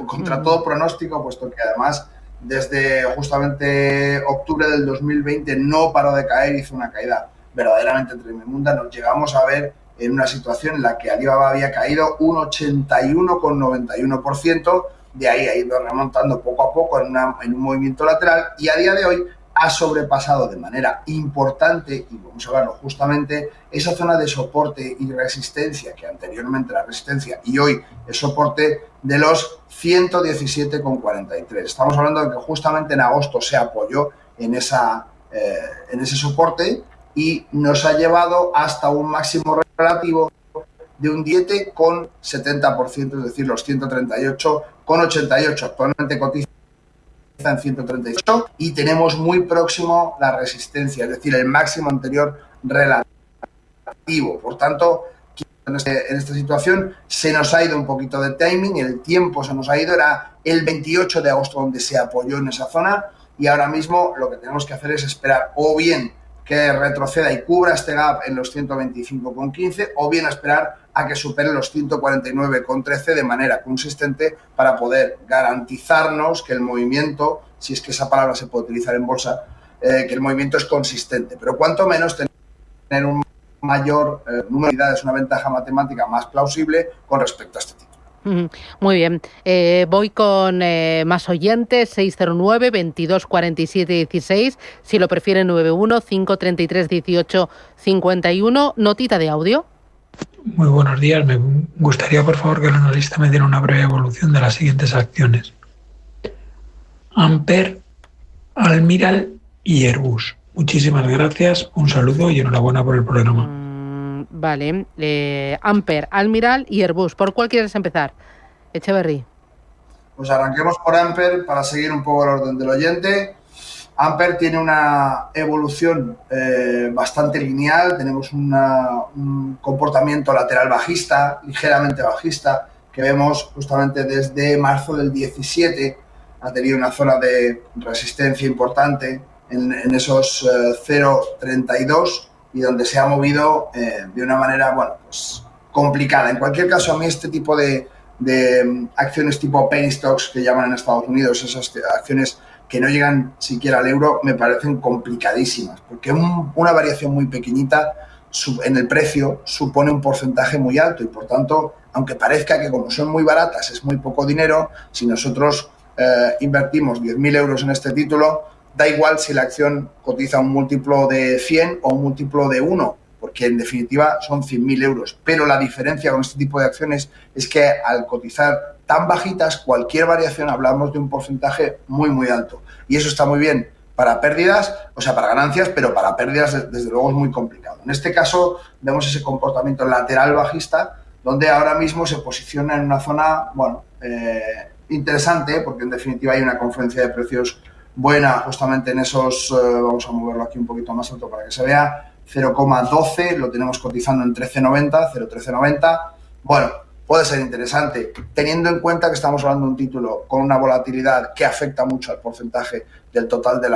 contra todo pronóstico, puesto que además desde justamente octubre del 2020 no paró de caer, hizo una caída verdaderamente tremenda. Nos llegamos a ver en una situación en la que Alibaba había caído un 81,91%, de ahí ha ido remontando poco a poco en un movimiento lateral, y a día de hoy ha sobrepasado de manera importante, y vamos a verlo justamente, esa zona de soporte y resistencia, que anteriormente era resistencia y hoy es soporte, de los 117,43. Estamos hablando de que justamente en agosto se apoyó en ese soporte y nos ha llevado hasta un máximo relativo de un 17,70%, es decir, los 138,88. Actualmente cotiza en 138 y tenemos muy próximo la resistencia, es decir, el máximo anterior relativo. Por tanto, en esta situación se nos ha ido un poquito de timing, el tiempo se nos ha ido, era el 28 de agosto donde se apoyó en esa zona, y ahora mismo lo que tenemos que hacer es esperar o bien que retroceda y cubra este gap en los 125,15 o bien esperar a que supere los 149,13 de manera consistente para poder garantizarnos que el movimiento, si es que esa palabra se puede utilizar en bolsa, que el movimiento es consistente, pero cuanto menos tener un mayor número de unidades, una ventaja matemática más plausible con respecto a este título. Muy bien. Voy con más oyentes, 609 22 47 16, si lo prefieren 91 533 18 51. Notita de audio. Muy buenos días. Me gustaría, por favor, que el analista me diera una breve evolución de las siguientes acciones: Amper, Almiral y Airbus. Muchísimas gracias, un saludo y enhorabuena por el programa. Vale, Amper, Almiral y Airbus. ¿Por cuál quieres empezar, Echeverry? Pues arranquemos por Amper para seguir un poco el orden del oyente. Amper tiene una evolución bastante lineal. Tenemos un comportamiento lateral bajista, ligeramente bajista, que vemos justamente desde marzo del 17. Ha tenido una zona de resistencia importante en esos 0,32 y donde se ha movido de una manera, pues complicada. En cualquier caso, a mí este tipo de acciones tipo penny stocks que llaman en Estados Unidos, esas acciones que no llegan siquiera al euro, me parecen complicadísimas, porque una variación muy pequeñita en el precio supone un porcentaje muy alto y, por tanto, aunque parezca que como son muy baratas es muy poco dinero, si nosotros invertimos 10.000 euros en este título, da igual si la acción cotiza un múltiplo de 100 o un múltiplo de 1, porque en definitiva son 100.000 euros. Pero la diferencia con este tipo de acciones es que al cotizar tan bajitas, cualquier variación hablamos de un porcentaje muy, muy alto. Y eso está muy bien para pérdidas, o sea, para ganancias, pero para pérdidas desde luego es muy complicado. En este caso vemos ese comportamiento lateral bajista, donde ahora mismo se posiciona en una zona, interesante, porque en definitiva hay una conferencia de precios buena justamente en esos, vamos a moverlo aquí un poquito más alto para que se vea, 0,12, lo tenemos cotizando en 13,90, 0,1390. Bueno, puede ser interesante, teniendo en cuenta que estamos hablando de un título con una volatilidad que afecta mucho al porcentaje del total de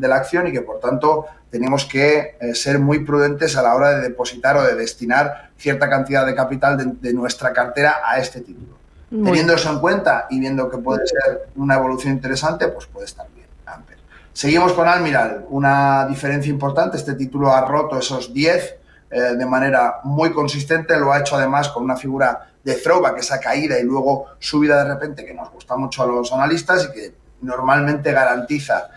la acción y que, por tanto, tenemos que ser muy prudentes a la hora de depositar o de destinar cierta cantidad de capital de nuestra cartera a este título. Teniendo eso en cuenta y viendo que puede ser una evolución interesante, pues puede estar bien. Amper. Seguimos con Almiral, una diferencia importante. Este título ha roto esos 10 de manera muy consistente, lo ha hecho además con una figura de throwback, esa caída y luego subida de repente que nos gusta mucho a los analistas y que normalmente garantiza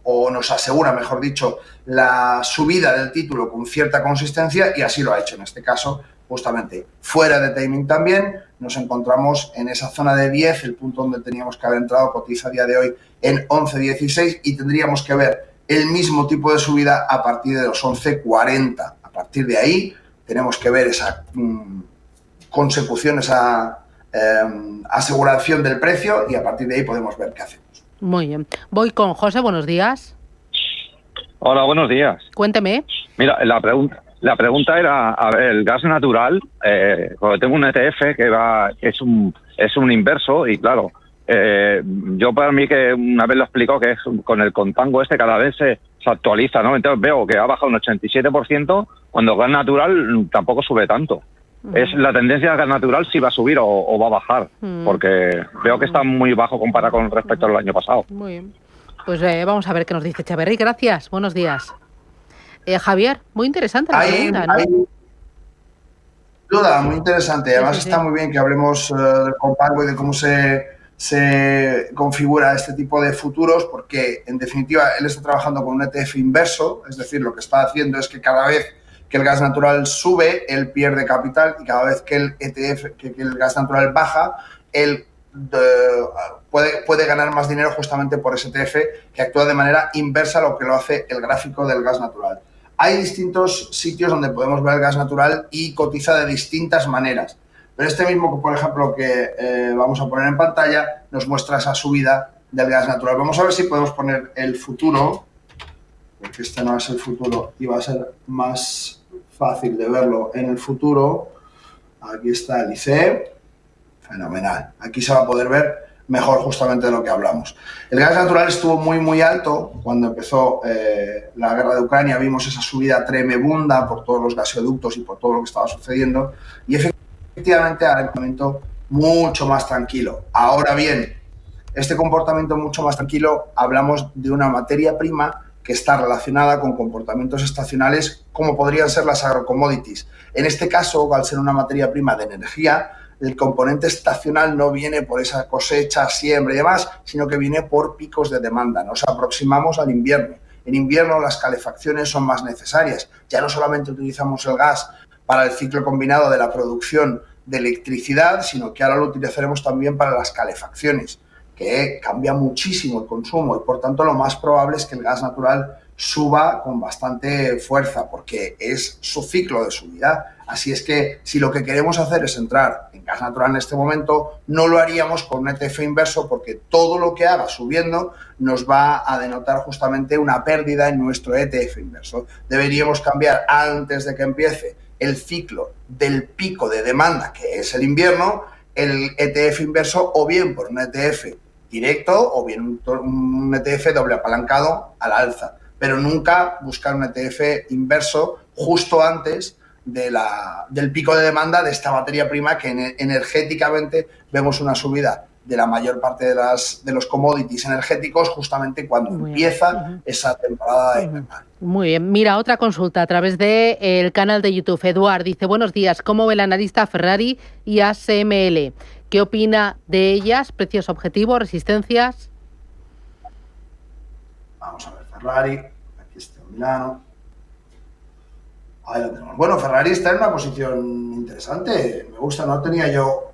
o nos asegura, mejor dicho, la subida del título con cierta consistencia, y así lo ha hecho en este caso. Justamente fuera de timing también nos encontramos en esa zona de 10, el punto donde teníamos que haber entrado, cotiza a día de hoy en 11,16 y tendríamos que ver el mismo tipo de subida a partir de los 11,40. A partir de ahí tenemos que ver esa consecución, esa aseguración del precio, y a partir de ahí podemos ver qué hacemos. Muy bien. Voy con José, buenos días. Hola, buenos días. Cuénteme. Mira, la pregunta era, a ver, el gas natural, porque tengo un ETF que es un inverso y claro, yo para mí que una vez lo explicó que es con el contango cada vez se actualiza, ¿no? Entonces veo que ha bajado un 87% cuando el gas natural tampoco sube tanto. ¿Es la tendencia del gas natural si va a subir o va a bajar? Porque veo que está muy bajo comparado con respecto al año pasado. Muy bien. Pues vamos a ver qué nos dice Echeverry. Gracias. Buenos días. Javier, muy interesante la pregunta, ¿no? Duda, muy interesante. Además está muy bien que hablemos del contango y de cómo se configura este tipo de futuros, porque en definitiva él está trabajando con un ETF inverso, es decir, lo que está haciendo es que cada vez que el gas natural sube, él pierde capital, y cada vez que el ETF, que el gas natural baja, él puede ganar más dinero justamente por ese ETF que actúa de manera inversa a lo que lo hace el gráfico del gas natural. Hay distintos sitios donde podemos ver el gas natural y cotiza de distintas maneras. Pero este mismo, por ejemplo, que vamos a poner en pantalla, nos muestra esa subida del gas natural. Vamos a ver si podemos poner el futuro, porque este no es el futuro y va a ser más fácil de verlo en el futuro. Aquí está el ICE. Fenomenal. Aquí se va a poder ver mejor justamente de lo que hablamos. El gas natural estuvo muy, muy alto cuando empezó la guerra de Ucrania. Vimos esa subida tremenda por todos los gasoductos y por todo lo que estaba sucediendo. Y efectivamente, ahora un momento mucho más tranquilo. Ahora bien, este comportamiento mucho más tranquilo, hablamos de una materia prima que está relacionada con comportamientos estacionales como podrían ser las agrocommodities. En este caso, al ser una materia prima de energía, el componente estacional no viene por esa cosecha, siembra y demás, sino que viene por picos de demanda. Nos aproximamos al invierno. En invierno las calefacciones son más necesarias. Ya no solamente utilizamos el gas para el ciclo combinado de la producción de electricidad, sino que ahora lo utilizaremos también para las calefacciones, que cambia muchísimo el consumo y por tanto lo más probable es que el gas natural suba con bastante fuerza porque es su ciclo de subida. Así es que si lo que queremos hacer es entrar en gas natural en este momento, no lo haríamos con un ETF inverso porque todo lo que haga subiendo nos va a denotar justamente una pérdida en nuestro ETF inverso. Deberíamos cambiar antes de que empiece el ciclo del pico de demanda, que es el invierno, el ETF inverso o bien por un ETF directo o bien un ETF doble apalancado al alza. Pero nunca buscar un ETF inverso justo antes del pico de demanda de esta materia prima que energéticamente vemos una subida de la mayor parte de los commodities energéticos justamente cuando empieza esa temporada invernal. Muy bien. Mira, otra consulta a través del canal de YouTube. Eduard dice, buenos días, ¿cómo ve el analista Ferrari y ASML? ¿Qué opina de ellas? ¿Precios objetivos, resistencias? Vamos a ver, Ferrari, aquí está Milano. Ahí lo tenemos. Bueno, Ferrari está en una posición interesante. Me gusta, no tenía yo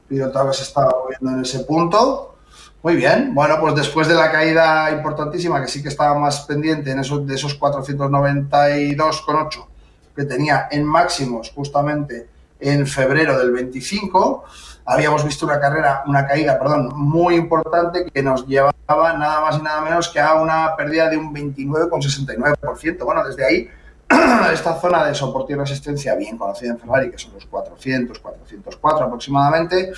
pilotado que se estaba moviendo en ese punto. Muy bien. Bueno, pues después de la caída importantísima, que sí que estaba más pendiente de esos 492,8 que tenía en máximos justamente en febrero del 25, habíamos visto una caída muy importante que nos llevaba nada más y nada menos que a una pérdida de un 29,69%. Bueno, desde ahí, esta zona de soporte y resistencia bien conocida en Ferrari, que son los 400, 404 aproximadamente,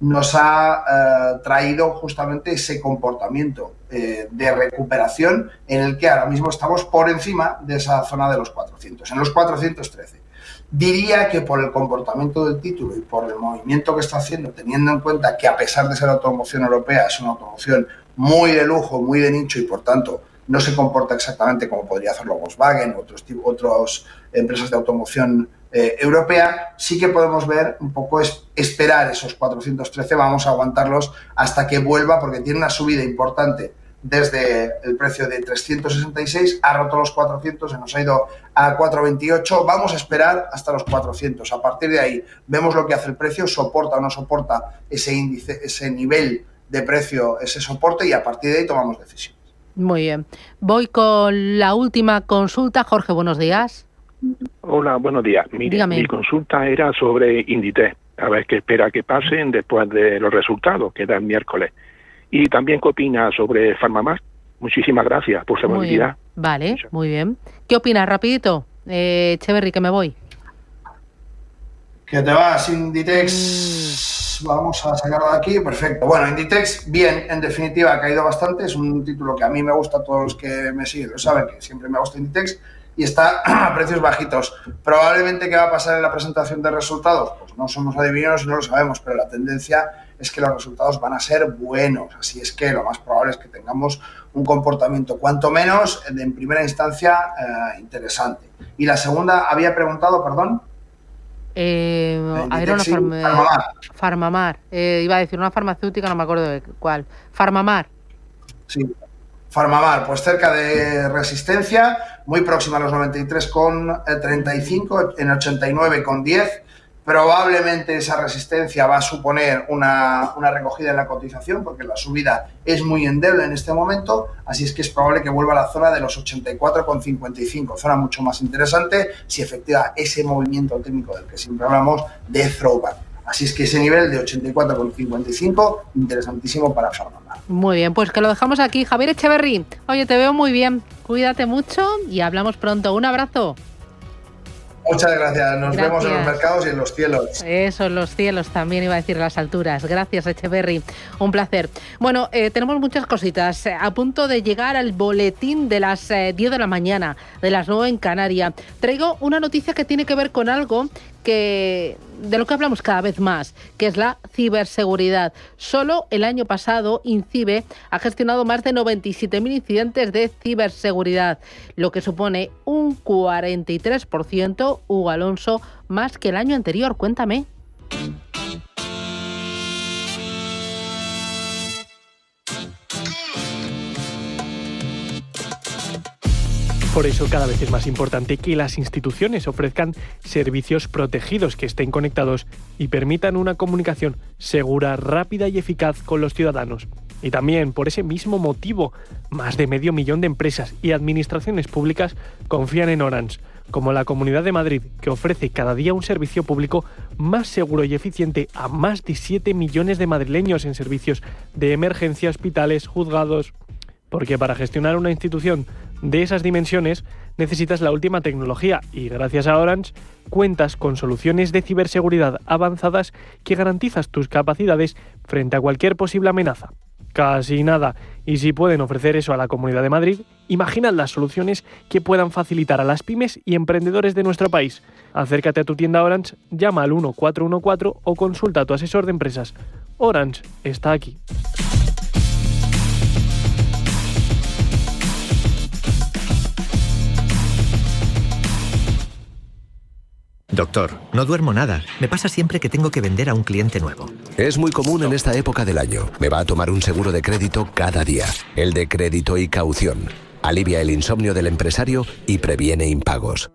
nos ha traído justamente ese comportamiento de recuperación en el que ahora mismo estamos por encima de esa zona de los 400, en los 413. Diría que por el comportamiento del título y por el movimiento que está haciendo, teniendo en cuenta que a pesar de ser automoción europea, es una automoción muy de lujo, muy de nicho y por tanto no se comporta exactamente como podría hacerlo Volkswagen o otras empresas de automoción europea, sí que podemos ver un poco esperar esos 413, vamos a aguantarlos hasta que vuelva porque tiene una subida importante desde el precio de 366, ha roto los 400, se nos ha ido a 428, vamos a esperar hasta los 400, a partir de ahí vemos lo que hace el precio, soporta o no soporta ese índice, ese nivel de precio, ese soporte y a partir de ahí tomamos decisiones. Muy bien. Voy con la última consulta. Jorge, buenos días. Hola, buenos días. Mire, mi consulta era sobre Inditex. A ver qué espera que pasen después de los resultados que da el miércoles. Y también qué opina sobre Farmamar. Muchísimas gracias por su amabilidad. Vale, muy bien. ¿Qué opinas, rapidito? Echeverri, que me voy. ¿Que te vas, Inditex? Vamos a sacarlo de aquí, perfecto. Bueno, Inditex, bien, en definitiva ha caído bastante, es un título que a mí me gusta, todos los que me siguen lo saben, que siempre me gusta Inditex, y está a precios bajitos. Probablemente, ¿qué va a pasar en la presentación de resultados? Pues no somos adivinos y no lo sabemos, pero la tendencia es que los resultados van a ser buenos, así es que lo más probable es que tengamos un comportamiento, cuanto menos, en primera instancia, interesante. Y la segunda, había preguntado, perdón. Era Farmamar. Iba a decir una farmacéutica, no me acuerdo de cuál. Farmamar. Sí, Farmamar, pues cerca de resistencia, muy próxima a los 93,35, en 89,10. Probablemente esa resistencia va a suponer una recogida en la cotización porque la subida es muy endeble en este momento, así es que es probable que vuelva a la zona de los 84,55, zona mucho más interesante si efectiva ese movimiento técnico del que siempre hablamos de throwback. Así es que ese nivel de 84,55, interesantísimo para Farmamar. Muy bien, pues que lo dejamos aquí. Javier Echeverri, oye, te veo muy bien, cuídate mucho y hablamos pronto. Un abrazo. Muchas gracias. Nos vemos en los mercados y en los cielos. Eso, en los cielos también, iba a decir, las alturas. Gracias, Echeverri. Un placer. Bueno, tenemos muchas cositas. A punto de llegar al boletín de las 10 de la mañana, de las 9 en Canarias. Traigo una noticia que tiene que ver con algo de lo que hablamos cada vez más, que es la ciberseguridad. Solo el año pasado, INCIBE ha gestionado más de 97.000 incidentes de ciberseguridad, lo que supone un 43%, Hugo Alonso, más que el año anterior. Cuéntame. Por eso cada vez es más importante que las instituciones ofrezcan servicios protegidos que estén conectados y permitan una comunicación segura, rápida y eficaz con los ciudadanos. Y también, por ese mismo motivo, más de 500.000 de empresas y administraciones públicas confían en Orange, como la Comunidad de Madrid, que ofrece cada día un servicio público más seguro y eficiente a más de 7 millones de madrileños en servicios de emergencia, hospitales, juzgados. Porque para gestionar una institución de esas dimensiones necesitas la última tecnología y gracias a Orange cuentas con soluciones de ciberseguridad avanzadas que garantizas tus capacidades frente a cualquier posible amenaza. Casi nada. Y si pueden ofrecer eso a la Comunidad de Madrid, imaginad las soluciones que puedan facilitar a las pymes y emprendedores de nuestro país. Acércate a tu tienda Orange, llama al 1414 o consulta a tu asesor de empresas. Orange está aquí. Doctor, no duermo nada. Me pasa siempre que tengo que vender a un cliente nuevo. Es muy común en esta época del año. Me va a tomar un seguro de crédito cada día. El de crédito y caución. Alivia el insomnio del empresario y previene impagos.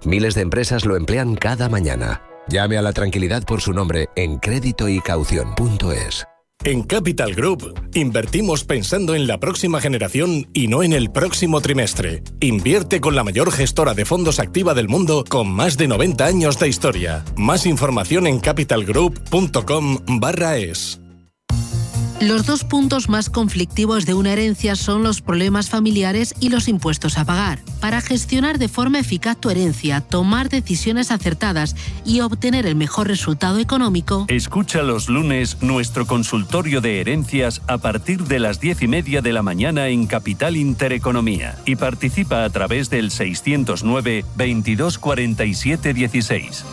Miles de empresas lo emplean cada mañana. Llame a la tranquilidad por su nombre en créditoycaución.es. En Capital Group, invertimos pensando en la próxima generación y no en el próximo trimestre. Invierte con la mayor gestora de fondos activa del mundo con más de 90 años de historia. Más información en capitalgroup.com/es. Los dos puntos más conflictivos de una herencia son los problemas familiares y los impuestos a pagar. Para gestionar de forma eficaz tu herencia, tomar decisiones acertadas y obtener el mejor resultado económico, escucha los lunes nuestro consultorio de herencias a partir de las 10:30 de la mañana en Capital Intereconomía y participa a través del 609 22 47 16.